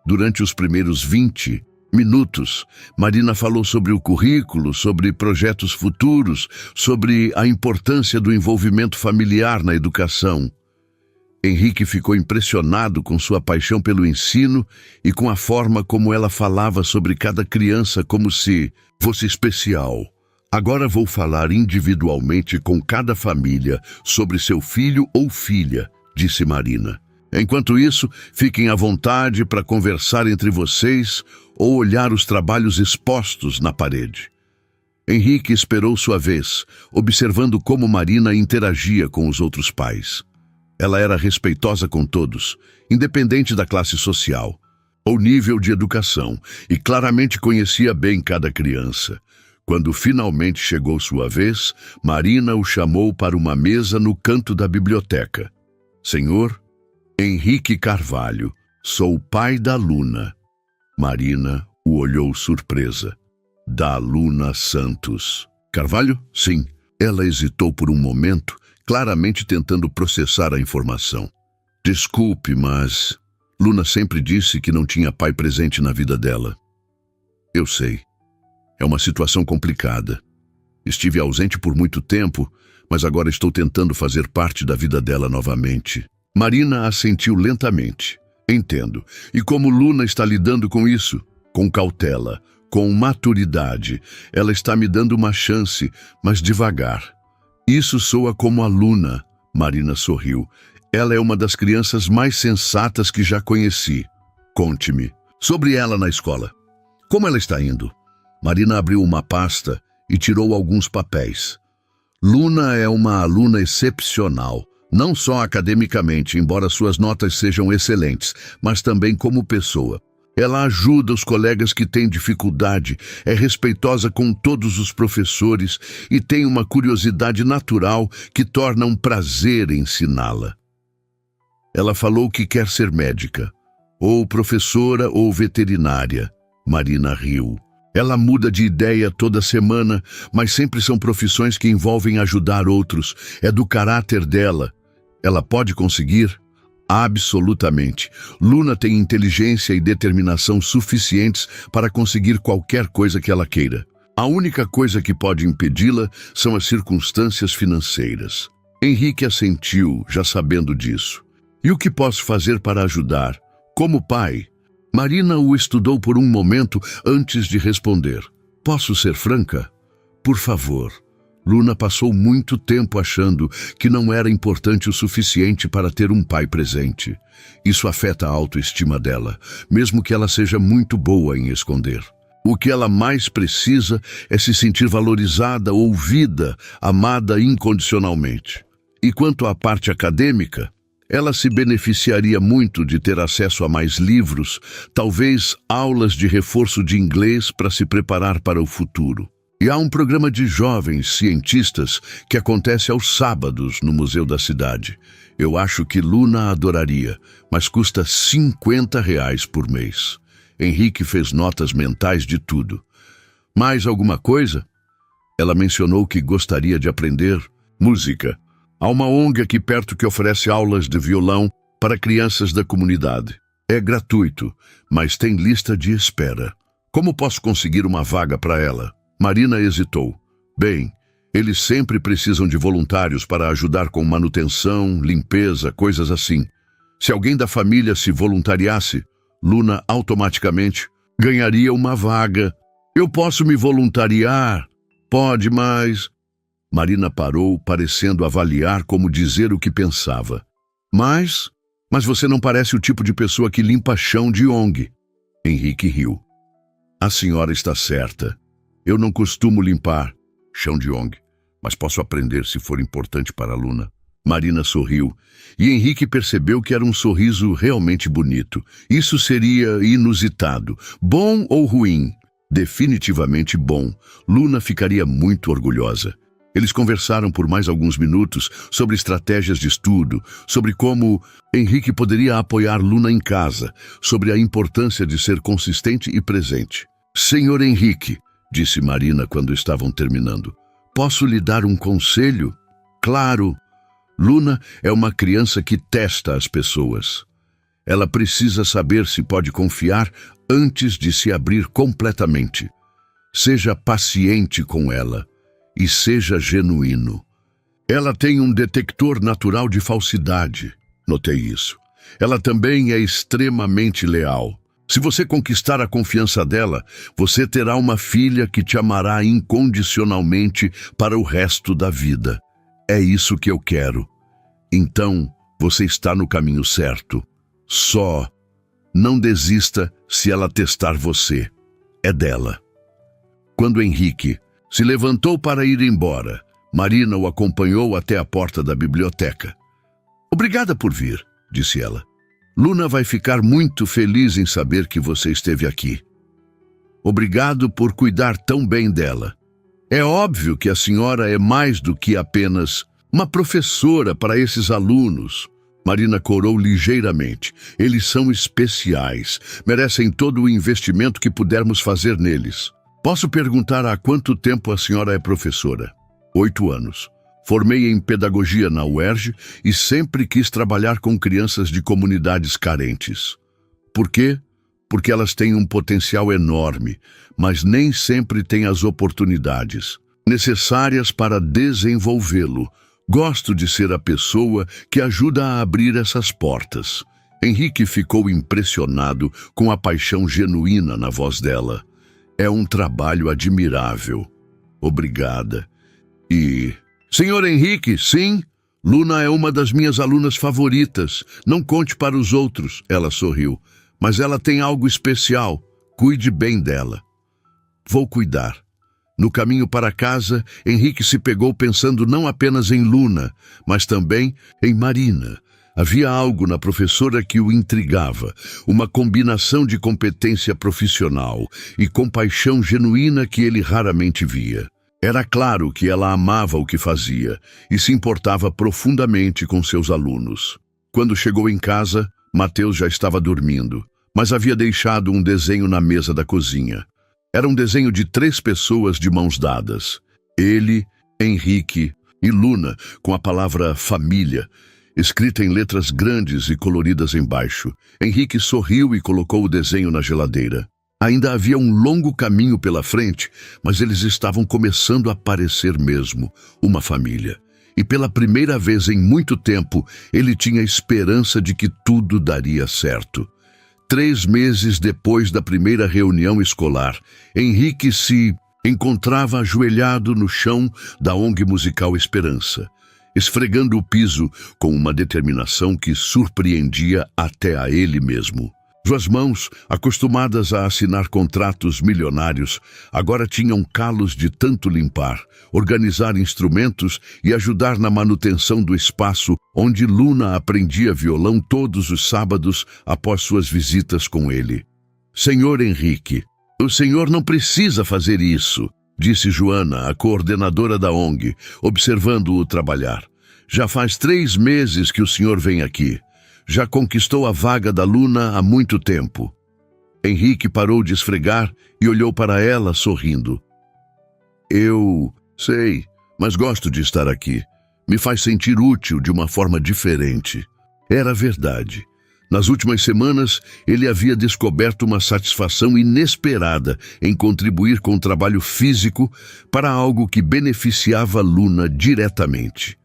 Durante os primeiros 20 minutos, Marina falou sobre o currículo, sobre projetos futuros, sobre a importância do envolvimento familiar na educação. Henrique ficou impressionado com sua paixão pelo ensino e com a forma como ela falava sobre cada criança como se fosse especial. Agora vou falar individualmente com cada família sobre seu filho ou filha, disse Marina. Enquanto isso, fiquem à vontade para conversar entre vocês ou olhar os trabalhos expostos na parede. Henrique esperou sua vez, observando como Marina interagia com os outros pais. Ela era respeitosa com todos, independente da classe social ou nível de educação, e claramente conhecia bem cada criança. Quando finalmente chegou sua vez, Marina o chamou para uma mesa no canto da biblioteca. Senhor, Henrique Carvalho, sou o pai da Luna. Marina o olhou surpresa. Da Luna Santos. Carvalho? Sim. Ela hesitou por um momento, claramente tentando processar a informação. Desculpe, mas Luna sempre disse que não tinha pai presente na vida dela. Eu sei. É uma situação complicada. Estive ausente por muito tempo, mas agora estou tentando fazer parte da vida dela novamente. Marina assentiu lentamente. Entendo. E como Luna está lidando com isso? Com cautela, com maturidade. Ela está me dando uma chance, mas devagar. Isso soa como a Luna. Marina sorriu. Ela é uma das crianças mais sensatas que já conheci. Conte-me. Sobre ela na escola. Como ela está indo? Marina abriu uma pasta e tirou alguns papéis. Luna é uma aluna excepcional, não só academicamente, embora suas notas sejam excelentes, mas também como pessoa. Ela ajuda os colegas que têm dificuldade, é respeitosa com todos os professores e tem uma curiosidade natural que torna um prazer ensiná-la. Ela falou que quer ser médica, ou professora ou veterinária. Marina riu. Ela muda de ideia toda semana, mas sempre são profissões que envolvem ajudar outros. É do caráter dela. Ela pode conseguir? Absolutamente. Luna tem inteligência e determinação suficientes para conseguir qualquer coisa que ela queira. A única coisa que pode impedi-la são as circunstâncias financeiras. Henrique assentiu, já sabendo disso. E o que posso fazer para ajudar? Como pai? Marina o estudou por um momento antes de responder. Posso ser franca? Por favor. Luna passou muito tempo achando que não era importante o suficiente para ter um pai presente. Isso afeta a autoestima dela, mesmo que ela seja muito boa em esconder. O que ela mais precisa é se sentir valorizada, ouvida, amada incondicionalmente. E quanto à parte acadêmica, ela se beneficiaria muito de ter acesso a mais livros, talvez aulas de reforço de inglês para se preparar para o futuro. E há um programa de jovens cientistas que acontece aos sábados no museu da cidade. Eu acho que Luna adoraria, mas custa R$ 50 por mês. Henrique fez notas mentais de tudo. Mais alguma coisa? Ela mencionou que gostaria de aprender música. Há uma ONG aqui perto que oferece aulas de violão para crianças da comunidade. É gratuito, mas tem lista de espera. Como posso conseguir uma vaga para ela? Marina hesitou. Bem, eles sempre precisam de voluntários para ajudar com manutenção, limpeza, coisas assim. Se alguém da família se voluntariasse, Luna automaticamente ganharia uma vaga. Eu posso me voluntariar? Pode, mas... Marina parou, parecendo avaliar como dizer o que pensava. Mas você não parece o tipo de pessoa que limpa chão de ONG. Henrique riu. A senhora está certa. Eu não costumo limpar chão de ONG, mas posso aprender se for importante para a Luna. Marina sorriu, e Henrique percebeu que era um sorriso realmente bonito. Isso seria inusitado. Bom ou ruim? Definitivamente bom. Luna ficaria muito orgulhosa. Eles conversaram por mais alguns minutos sobre estratégias de estudo, sobre como Henrique poderia apoiar Luna em casa, sobre a importância de ser consistente e presente. Senhor Henrique, disse Marina quando estavam terminando, posso lhe dar um conselho? Claro. Luna é uma criança que testa as pessoas. Ela precisa saber se pode confiar antes de se abrir completamente. Seja paciente com ela. E seja genuíno. Ela tem um detector natural de falsidade. Notei isso. Ela também é extremamente leal. Se você conquistar a confiança dela, você terá uma filha que te amará incondicionalmente para o resto da vida. É isso que eu quero. Então, você está no caminho certo. Só não desista se ela testar você. É dela. Quando Henrique se levantou para ir embora, Marina o acompanhou até a porta da biblioteca. Obrigada por vir, disse ela. Luna vai ficar muito feliz em saber que você esteve aqui. Obrigado por cuidar tão bem dela. É óbvio que a senhora é mais do que apenas uma professora para esses alunos. Marina corou ligeiramente. Eles são especiais, merecem todo o investimento que pudermos fazer neles. Posso perguntar há quanto tempo a senhora é professora? 8 anos. Formei em pedagogia na UERJ e sempre quis trabalhar com crianças de comunidades carentes. Por quê? Porque elas têm um potencial enorme, mas nem sempre têm as oportunidades necessárias para desenvolvê-lo. Gosto de ser a pessoa que ajuda a abrir essas portas. Henrique ficou impressionado com a paixão genuína na voz dela. É um trabalho admirável. Obrigada. E... Senhor Henrique, sim? Luna é uma das minhas alunas favoritas. Não conte para os outros, ela sorriu. Mas ela tem algo especial. Cuide bem dela. Vou cuidar. No caminho para casa, Henrique se pegou pensando não apenas em Luna, mas também em Marina. Havia algo na professora que o intrigava, uma combinação de competência profissional e compaixão genuína que ele raramente via. Era claro que ela amava o que fazia e se importava profundamente com seus alunos. Quando chegou em casa, Mateus já estava dormindo, mas havia deixado um desenho na mesa da cozinha. Era um desenho de 3 pessoas de mãos dadas. Ele, Henrique e Luna, com a palavra família, escrita em letras grandes e coloridas embaixo. Henrique sorriu e colocou o desenho na geladeira. Ainda havia um longo caminho pela frente, mas eles estavam começando a parecer mesmo uma família. E pela primeira vez em muito tempo, ele tinha esperança de que tudo daria certo. 3 meses depois da primeira reunião escolar, Henrique se encontrava ajoelhado no chão da ONG Musical Esperança, esfregando o piso com uma determinação que surpreendia até a ele mesmo. Suas mãos, acostumadas a assinar contratos milionários, agora tinham calos de tanto limpar, organizar instrumentos e ajudar na manutenção do espaço onde Luna aprendia violão todos os sábados após suas visitas com ele. Senhor Henrique, o senhor não precisa fazer isso, disse Joana, a coordenadora da ONG, observando-o trabalhar. Já faz 3 meses que o senhor vem aqui. Já conquistou a vaga da Luna há muito tempo. Henrique parou de esfregar e olhou para ela, sorrindo. Eu sei, mas gosto de estar aqui. Me faz sentir útil de uma forma diferente. Era verdade. Nas últimas semanas, ele havia descoberto uma satisfação inesperada em contribuir com o trabalho físico para algo que beneficiava Luna diretamente.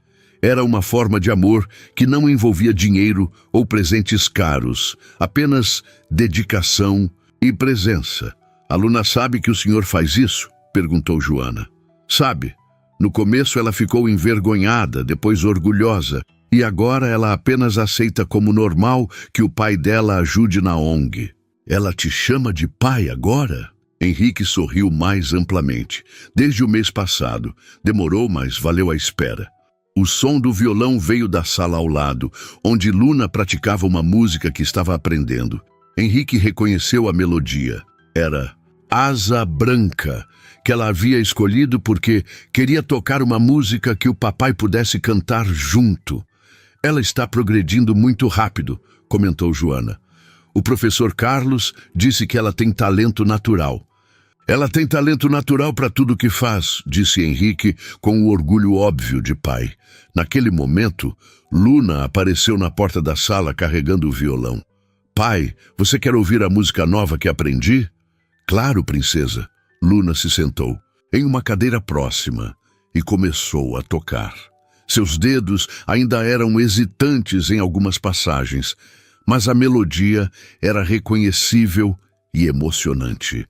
Era uma forma de amor que não envolvia dinheiro ou presentes caros, apenas dedicação e presença. A Luna sabe que o senhor faz isso? Perguntou Joana. Sabe. No começo ela ficou envergonhada, depois orgulhosa, e agora ela apenas aceita como normal que o pai dela ajude na ONG. Ela te chama de pai agora? Henrique sorriu mais amplamente. Desde o mês passado. Demorou, mas valeu a espera. O som do violão veio da sala ao lado, onde Luna praticava uma música que estava aprendendo. Henrique reconheceu a melodia. Era Asa Branca, que ela havia escolhido porque queria tocar uma música que o papai pudesse cantar junto. Ela está progredindo muito rápido, comentou Joana. O professor Carlos disse que ela tem talento natural. Ela tem talento natural para tudo o que faz, disse Henrique com o orgulho óbvio de pai. Naquele momento, Luna apareceu na porta da sala carregando o violão. Pai, você quer ouvir a música nova que aprendi? Claro, princesa. Luna se sentou em uma cadeira próxima e começou a tocar. Seus dedos ainda eram hesitantes em algumas passagens, mas a melodia era reconhecível e emocionante.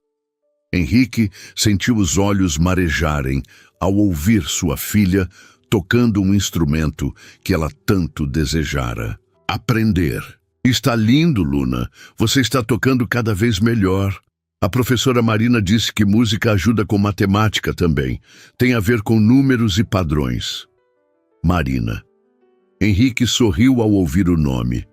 Henrique sentiu os olhos marejarem ao ouvir sua filha tocando um instrumento que ela tanto desejara. Aprender. Está lindo, Luna. Você está tocando cada vez melhor. A professora Marina disse que música ajuda com matemática também. Tem a ver com números e padrões. Marina. Henrique sorriu ao ouvir o nome.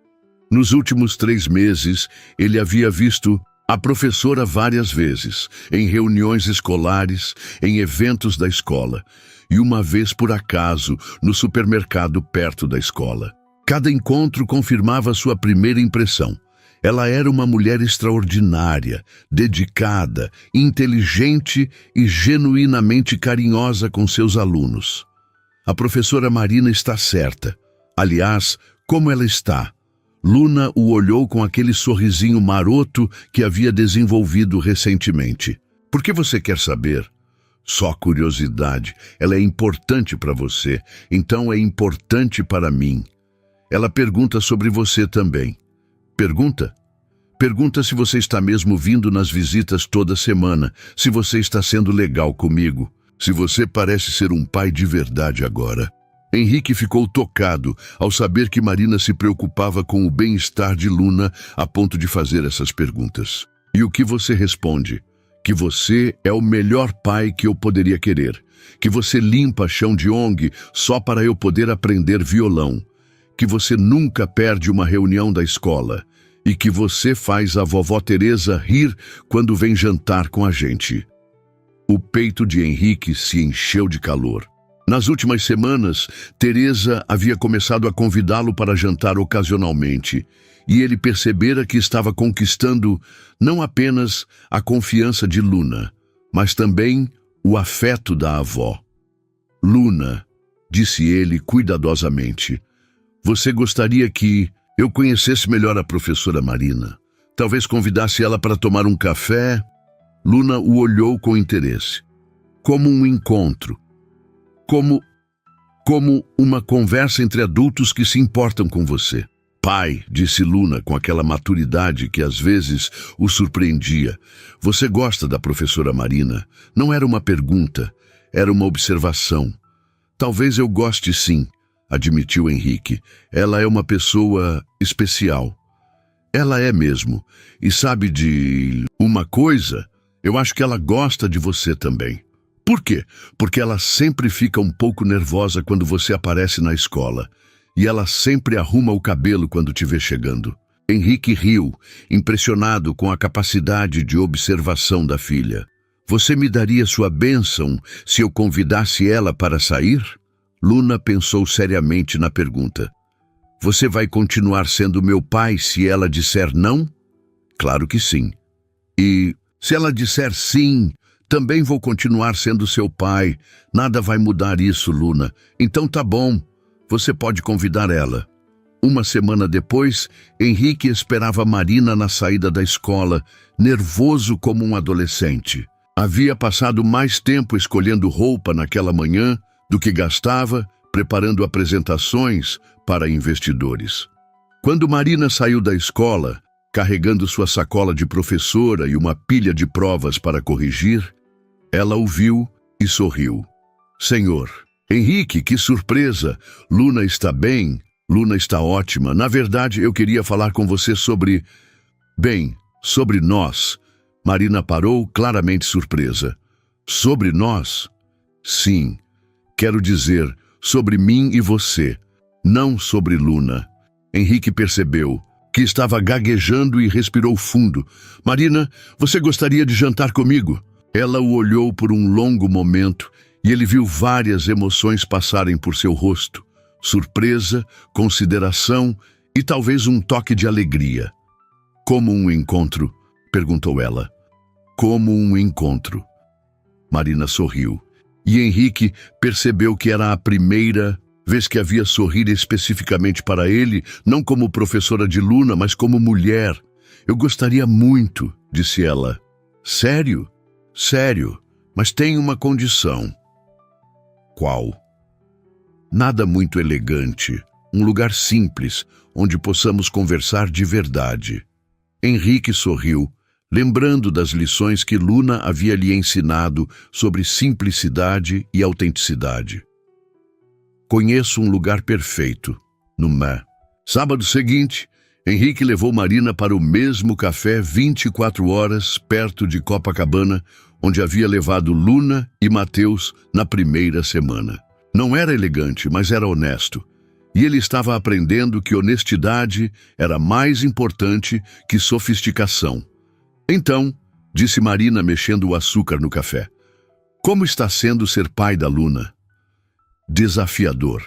Nos últimos 3 meses, ele havia visto a professora várias vezes, em reuniões escolares, em eventos da escola, e uma vez por acaso, no supermercado perto da escola. Cada encontro confirmava sua primeira impressão. Ela era uma mulher extraordinária, dedicada, inteligente e genuinamente carinhosa com seus alunos. A professora Marina está certa. Aliás, como ela está? Luna o olhou com aquele sorrisinho maroto que havia desenvolvido recentemente. Por que você quer saber? Só curiosidade. Ela é importante para você, então é importante para mim. Ela pergunta sobre você também. Pergunta? Pergunta se você está mesmo vindo nas visitas toda semana, se você está sendo legal comigo, se você parece ser um pai de verdade agora. Henrique ficou tocado ao saber que Marina se preocupava com o bem-estar de Luna a ponto de fazer essas perguntas. E o que você responde? Que você é o melhor pai que eu poderia querer. Que você limpa chão de ONG só para eu poder aprender violão. Que você nunca perde uma reunião da escola. E que você faz a vovó Teresa rir quando vem jantar com a gente. O peito de Henrique se encheu de calor. Nas últimas semanas, Teresa havia começado a convidá-lo para jantar ocasionalmente, e ele percebera que estava conquistando não apenas a confiança de Luna, mas também o afeto da avó. Luna, disse ele cuidadosamente, você gostaria que eu conhecesse melhor a professora Marina? Talvez convidasse ela para tomar um café? Luna o olhou com interesse. Como um encontro. Como uma conversa entre adultos que se importam com você. Pai, disse Luna com aquela maturidade que às vezes o surpreendia, você gosta da professora Marina? Não era uma pergunta, era uma observação. Talvez eu goste sim, admitiu Henrique. Ela é uma pessoa especial. Ela é mesmo. E sabe de uma coisa? Eu acho que ela gosta de você também. Por quê? Porque ela sempre fica um pouco nervosa quando você aparece na escola. E ela sempre arruma o cabelo quando te vê chegando. Henrique riu, impressionado com a capacidade de observação da filha. Você me daria sua bênção se eu convidasse ela para sair? Luna pensou seriamente na pergunta. Você vai continuar sendo meu pai se ela disser não? Claro que sim. E se ela disser sim, também vou continuar sendo seu pai. Nada vai mudar isso, Luna. Então tá bom. Você pode convidar ela. Uma semana depois, Henrique esperava Marina na saída da escola, nervoso como um adolescente. Havia passado mais tempo escolhendo roupa naquela manhã do que gastava preparando apresentações para investidores. Quando Marina saiu da escola, carregando sua sacola de professora e uma pilha de provas para corrigir, ela o viu e sorriu. Senhor, Henrique, que surpresa! Luna está bem? Luna está ótima. Na verdade, eu queria falar com você sobre... Bem, sobre nós. Marina parou, claramente surpresa. Sobre nós? Sim. Quero dizer, sobre mim e você. Não sobre Luna. Henrique percebeu que estava gaguejando e respirou fundo. Marina, você gostaria de jantar comigo? Ela o olhou por um longo momento e ele viu várias emoções passarem por seu rosto. Surpresa, consideração e talvez um toque de alegria. Como um encontro? Perguntou ela. Como um encontro. Marina sorriu. E Henrique percebeu que era a primeira vez que havia sorrido especificamente para ele, não como professora de Luna, mas como mulher. Eu gostaria muito, disse ela. Sério? Sério, mas tem uma condição. Qual? Nada muito elegante, um lugar simples, onde possamos conversar de verdade. Henrique sorriu, lembrando das lições que Luna havia lhe ensinado sobre simplicidade e autenticidade. Conheço um lugar perfeito, no mar. Sábado seguinte, Henrique levou Marina para o mesmo café 24 horas perto de Copacabana, onde havia levado Luna e Mateus na primeira semana. Não era elegante, mas era honesto. E ele estava aprendendo que honestidade era mais importante que sofisticação. Então, disse Marina mexendo o açúcar no café, como está sendo ser pai da Luna? Desafiador,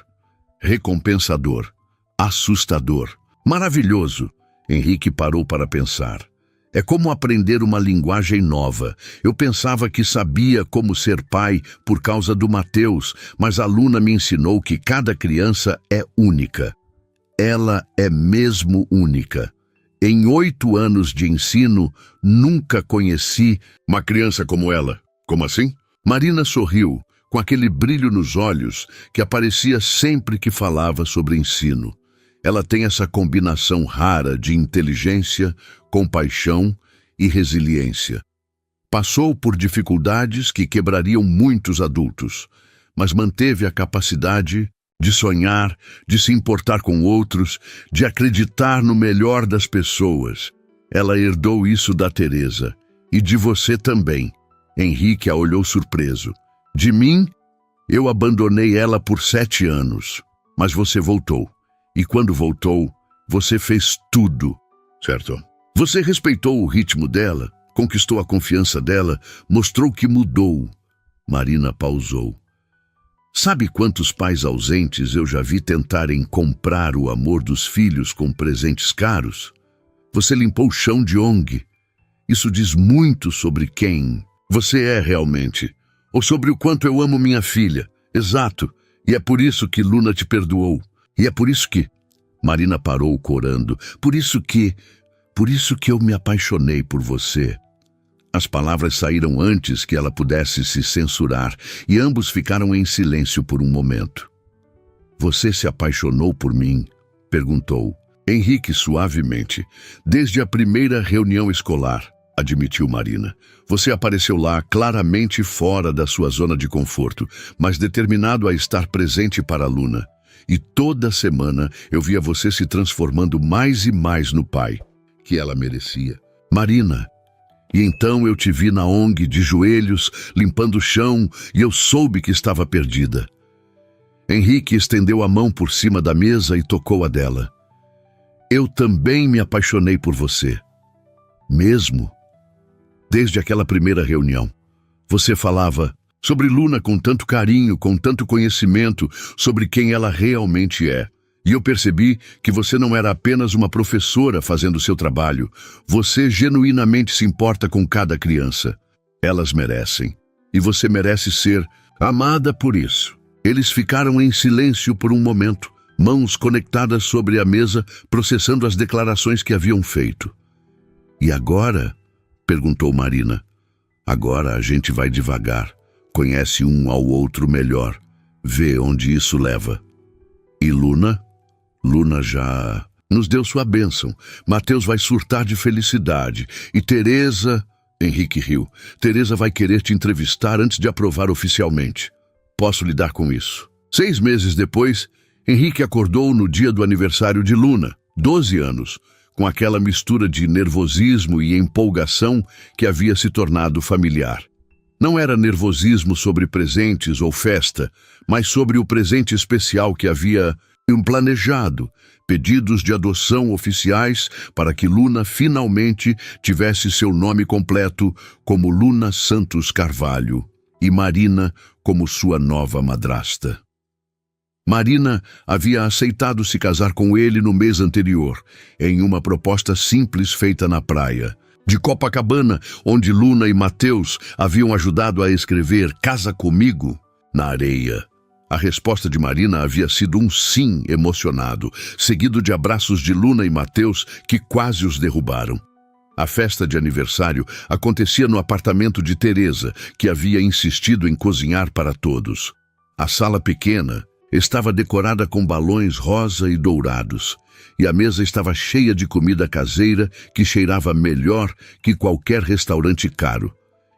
recompensador, assustador, maravilhoso. Henrique parou para pensar. É como aprender uma linguagem nova. Eu pensava que sabia como ser pai por causa do Mateus, mas a Luna me ensinou que cada criança é única. Ela é mesmo única. Em 8 anos de ensino, nunca conheci uma criança como ela. Como assim? Marina sorriu, com aquele brilho nos olhos que aparecia sempre que falava sobre ensino. Ela tem essa combinação rara de inteligência, compaixão e resiliência. Passou por dificuldades que quebrariam muitos adultos, mas manteve a capacidade de sonhar, de se importar com outros, de acreditar no melhor das pessoas. Ela herdou isso da Teresa e de você também. Henrique a olhou surpreso. De mim, eu abandonei ela por 7 anos, mas você voltou. E quando voltou, você fez tudo, certo? Você respeitou o ritmo dela, conquistou a confiança dela, mostrou que mudou. Marina pausou. Sabe quantos pais ausentes eu já vi tentarem comprar o amor dos filhos com presentes caros? Você limpou o chão de ONG. Isso diz muito sobre quem você é realmente, ou sobre o quanto eu amo minha filha. Exato, e é por isso que Luna te perdoou. E é por isso que... Marina parou corando. Por isso que eu me apaixonei por você. As palavras saíram antes que ela pudesse se censurar, e ambos ficaram em silêncio por um momento. Você se apaixonou por mim? Perguntou. Henrique, suavemente. Desde a primeira reunião escolar, admitiu Marina. Você apareceu lá claramente fora da sua zona de conforto, mas determinado a estar presente para a Luna. E toda semana eu via você se transformando mais e mais no pai que ela merecia. Marina, e então eu te vi na ONG de joelhos, limpando o chão, e eu soube que estava perdida. Henrique estendeu a mão por cima da mesa e tocou a dela. Eu também me apaixonei por você. Mesmo. Desde aquela primeira reunião. Você falava sobre Luna com tanto carinho, com tanto conhecimento sobre quem ela realmente é. E eu percebi que você não era apenas uma professora fazendo seu trabalho. Você genuinamente se importa com cada criança. Elas merecem. E você merece ser amada por isso. Eles ficaram em silêncio por um momento, mãos conectadas sobre a mesa, processando as declarações que haviam feito. E agora? Perguntou Marina. Agora a gente vai devagar, conhece um ao outro melhor, vê onde isso leva. E Luna? Luna já nos deu sua bênção. Mateus vai surtar de felicidade. E Teresa... Henrique riu. Teresa vai querer te entrevistar antes de aprovar oficialmente. Posso lidar com isso. 6 meses depois, Henrique acordou no dia do aniversário de Luna, 12 anos, com aquela mistura de nervosismo e empolgação que havia se tornado familiar. Não era nervosismo sobre presentes ou festa, mas sobre o presente especial que havia planejado, pedidos de adoção oficiais para que Luna finalmente tivesse seu nome completo como Luna Santos Carvalho e Marina como sua nova madrasta. Marina havia aceitado se casar com ele no mês anterior, em uma proposta simples feita na praia de Copacabana, onde Luna e Mateus haviam ajudado a escrever "Casa comigo" na areia. A resposta de Marina havia sido um sim emocionado, seguido de abraços de Luna e Mateus que quase os derrubaram. A festa de aniversário acontecia no apartamento de Teresa, que havia insistido em cozinhar para todos. A sala pequena estava decorada com balões rosa e dourados, e a mesa estava cheia de comida caseira que cheirava melhor que qualquer restaurante caro.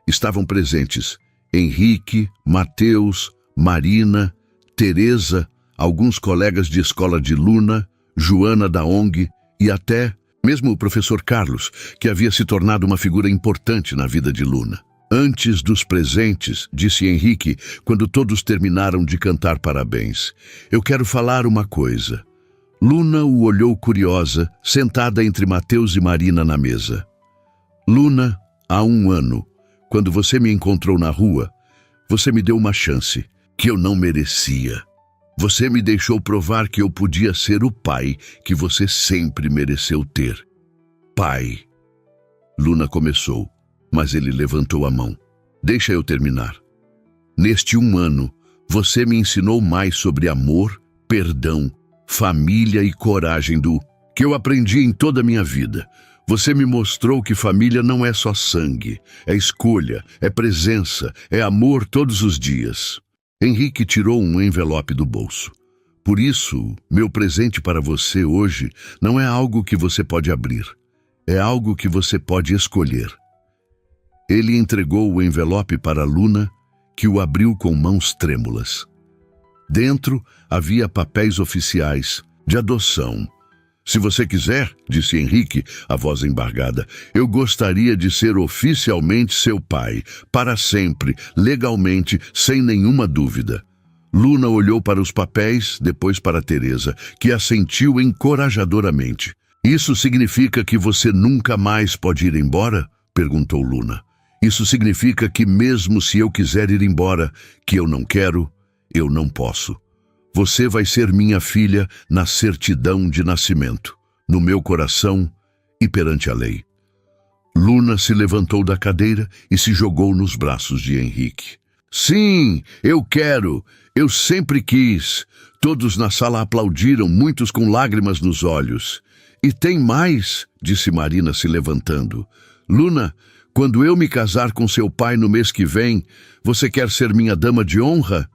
Estavam presentes Henrique, Mateus, Marina, Teresa, alguns colegas de escola de Luna, Joana da ONG e até mesmo o professor Carlos, que havia se tornado uma figura importante na vida de Luna. Antes dos presentes, disse Henrique, quando todos terminaram de cantar parabéns, eu quero falar uma coisa. Luna o olhou curiosa, sentada entre Mateus e Marina na mesa. Luna, há 1 ano, quando você me encontrou na rua, você me deu uma chance que eu não merecia. Você me deixou provar que eu podia ser o pai que você sempre mereceu ter. Pai. Luna começou, mas ele levantou a mão. Deixa eu terminar. Neste 1 ano, você me ensinou mais sobre amor, perdão, família e coragem do que eu aprendi em toda a minha vida. Você me mostrou que família não é só sangue, é escolha, é presença, é amor todos os dias. Henrique tirou um envelope do bolso. Por isso, meu presente para você hoje não é algo que você pode abrir. É algo que você pode escolher. Ele entregou o envelope para Luna, que o abriu com mãos trêmulas. Dentro havia papéis oficiais de adoção. Se você quiser, disse Henrique, a voz embargada, eu gostaria de ser oficialmente seu pai, para sempre, legalmente, sem nenhuma dúvida. Luna olhou para os papéis, depois para Teresa, que assentiu encorajadoramente. Isso significa que você nunca mais pode ir embora? Perguntou Luna. Isso significa que mesmo se eu quiser ir embora, que eu não quero, eu não posso. Você vai ser minha filha na certidão de nascimento, no meu coração e perante a lei. Luna se levantou da cadeira e se jogou nos braços de Henrique. Sim, eu quero, eu sempre quis. Todos na sala aplaudiram, muitos com lágrimas nos olhos. E tem mais, disse Marina se levantando. Luna, quando eu me casar com seu pai no mês que vem, você quer ser minha dama de honra?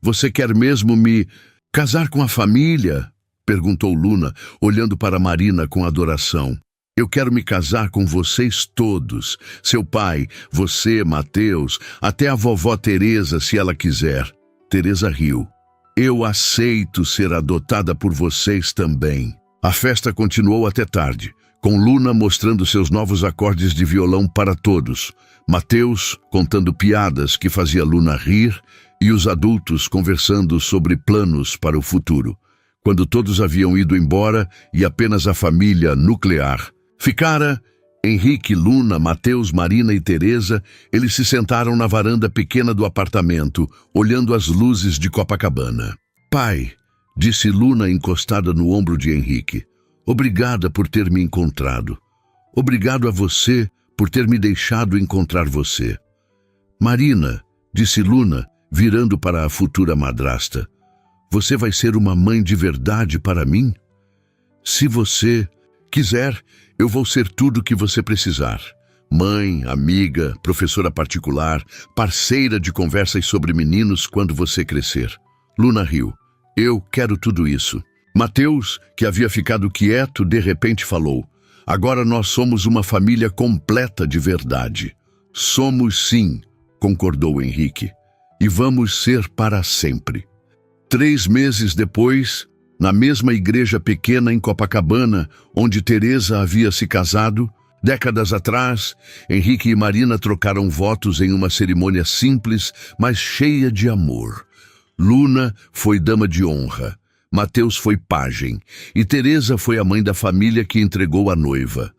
Você quer mesmo me casar com a família? Perguntou Luna, olhando para Marina com adoração. Eu quero me casar com vocês todos. Seu pai, você, Mateus, até a vovó Teresa, se ela quiser. Teresa riu. Eu aceito ser adotada por vocês também. A festa continuou até tarde, com Luna mostrando seus novos acordes de violão para todos. Mateus contando piadas que fazia Luna rir e os adultos conversando sobre planos para o futuro. Quando todos haviam ido embora e apenas a família nuclear ficara, Henrique, Luna, Mateus, Marina e Teresa, eles se sentaram na varanda pequena do apartamento, olhando as luzes de Copacabana. Pai, disse Luna encostada no ombro de Henrique, obrigada por ter me encontrado. Obrigado a você por ter me deixado encontrar você. Marina, disse Luna, virando para a futura madrasta, você vai ser uma mãe de verdade para mim? Se você quiser, eu vou ser tudo o que você precisar. Mãe, amiga, professora particular, parceira de conversas sobre meninos quando você crescer. Luna riu. Eu quero tudo isso. Mateus, que havia ficado quieto, de repente falou. Agora nós somos uma família completa de verdade. Somos sim, concordou Henrique. E vamos ser para sempre. 3 meses depois, na mesma igreja pequena em Copacabana, onde Teresa havia se casado, décadas atrás, Henrique e Marina trocaram votos em uma cerimônia simples, mas cheia de amor. Luna foi dama de honra, Mateus foi pajem, e Teresa foi a mãe da família que entregou a noiva.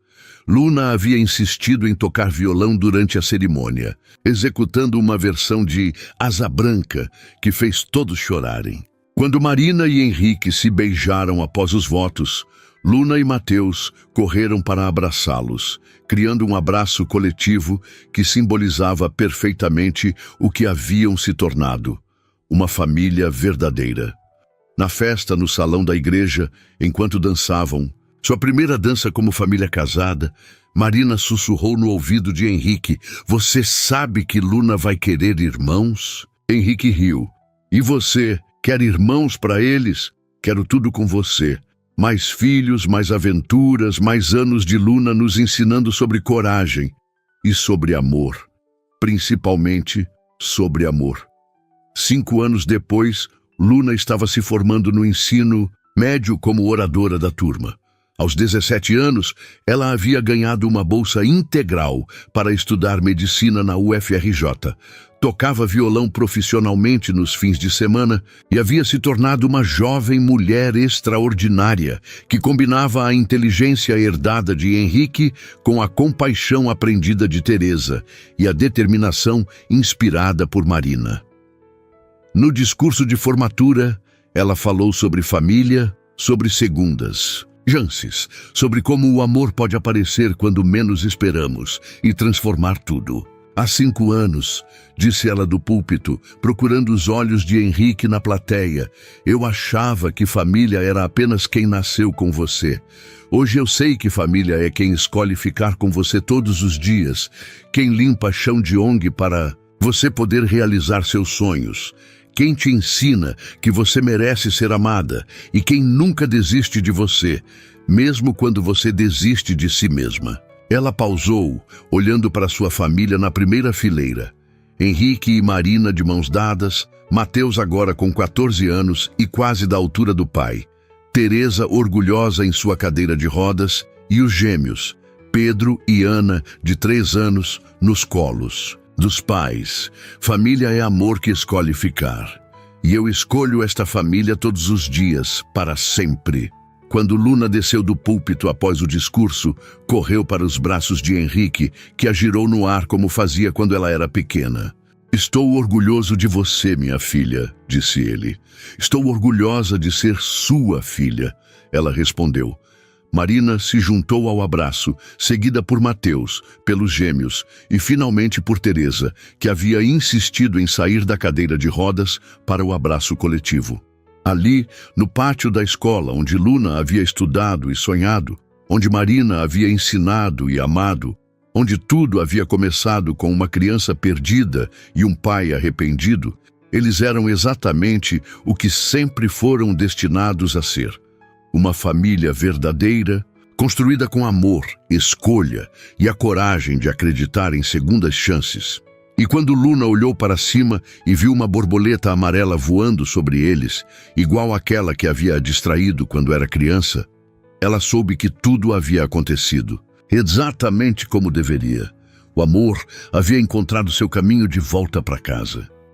Luna havia insistido em tocar violão durante a cerimônia, executando uma versão de Asa Branca que fez todos chorarem. Quando Marina e Henrique se beijaram após os votos, Luna e Mateus correram para abraçá-los, criando um abraço coletivo que simbolizava perfeitamente o que haviam se tornado, uma família verdadeira. Na festa no salão da igreja, enquanto dançavam, sua primeira dança como família casada, Marina sussurrou no ouvido de Henrique, você sabe que Luna vai querer irmãos? Henrique riu. E você, quer irmãos para eles? Quero tudo com você. Mais filhos, mais aventuras, mais anos de Luna nos ensinando sobre coragem e sobre amor. Principalmente sobre amor. 5 anos depois, Luna estava se formando no ensino médio como oradora da turma. Aos 17 anos, ela havia ganhado uma bolsa integral para estudar medicina na UFRJ. Tocava violão profissionalmente nos fins de semana e havia se tornado uma jovem mulher extraordinária que combinava a inteligência herdada de Henrique com a compaixão aprendida de Teresa e a determinação inspirada por Marina. No discurso de formatura, ela falou sobre família, sobre segundas chances, sobre como o amor pode aparecer quando menos esperamos e transformar tudo. Há 5 anos, disse ela do púlpito, procurando os olhos de Henrique na plateia, eu achava que família era apenas quem nasceu com você. Hoje eu sei que família é quem escolhe ficar com você todos os dias, quem limpa chão de ONG para você poder realizar seus sonhos. Quem te ensina que você merece ser amada e quem nunca desiste de você, mesmo quando você desiste de si mesma. Ela pausou, olhando para sua família na primeira fileira. Henrique e Marina de mãos dadas, Mateus agora com 14 anos e quase da altura do pai, Teresa orgulhosa em sua cadeira de rodas e os gêmeos, Pedro e Ana, de 3 anos, nos colos dos pais. Família é amor que escolhe ficar. E eu escolho esta família todos os dias, para sempre. Quando Luna desceu do púlpito após o discurso, correu para os braços de Henrique, que a girou no ar como fazia quando ela era pequena. Estou orgulhoso de você, minha filha, disse ele. Estou orgulhosa de ser sua filha, ela respondeu. Marina se juntou ao abraço, seguida por Mateus, pelos gêmeos e finalmente por Teresa, que havia insistido em sair da cadeira de rodas para o abraço coletivo. Ali, no pátio da escola, onde Luna havia estudado e sonhado, onde Marina havia ensinado e amado, onde tudo havia começado com uma criança perdida e um pai arrependido, eles eram exatamente o que sempre foram destinados a ser. Uma família verdadeira, construída com amor, escolha e a coragem de acreditar em segundas chances. E quando Luna olhou para cima e viu uma borboleta amarela voando sobre eles, igual àquela que havia distraído quando era criança, ela soube que tudo havia acontecido, exatamente como deveria. O amor havia encontrado seu caminho de volta para casa.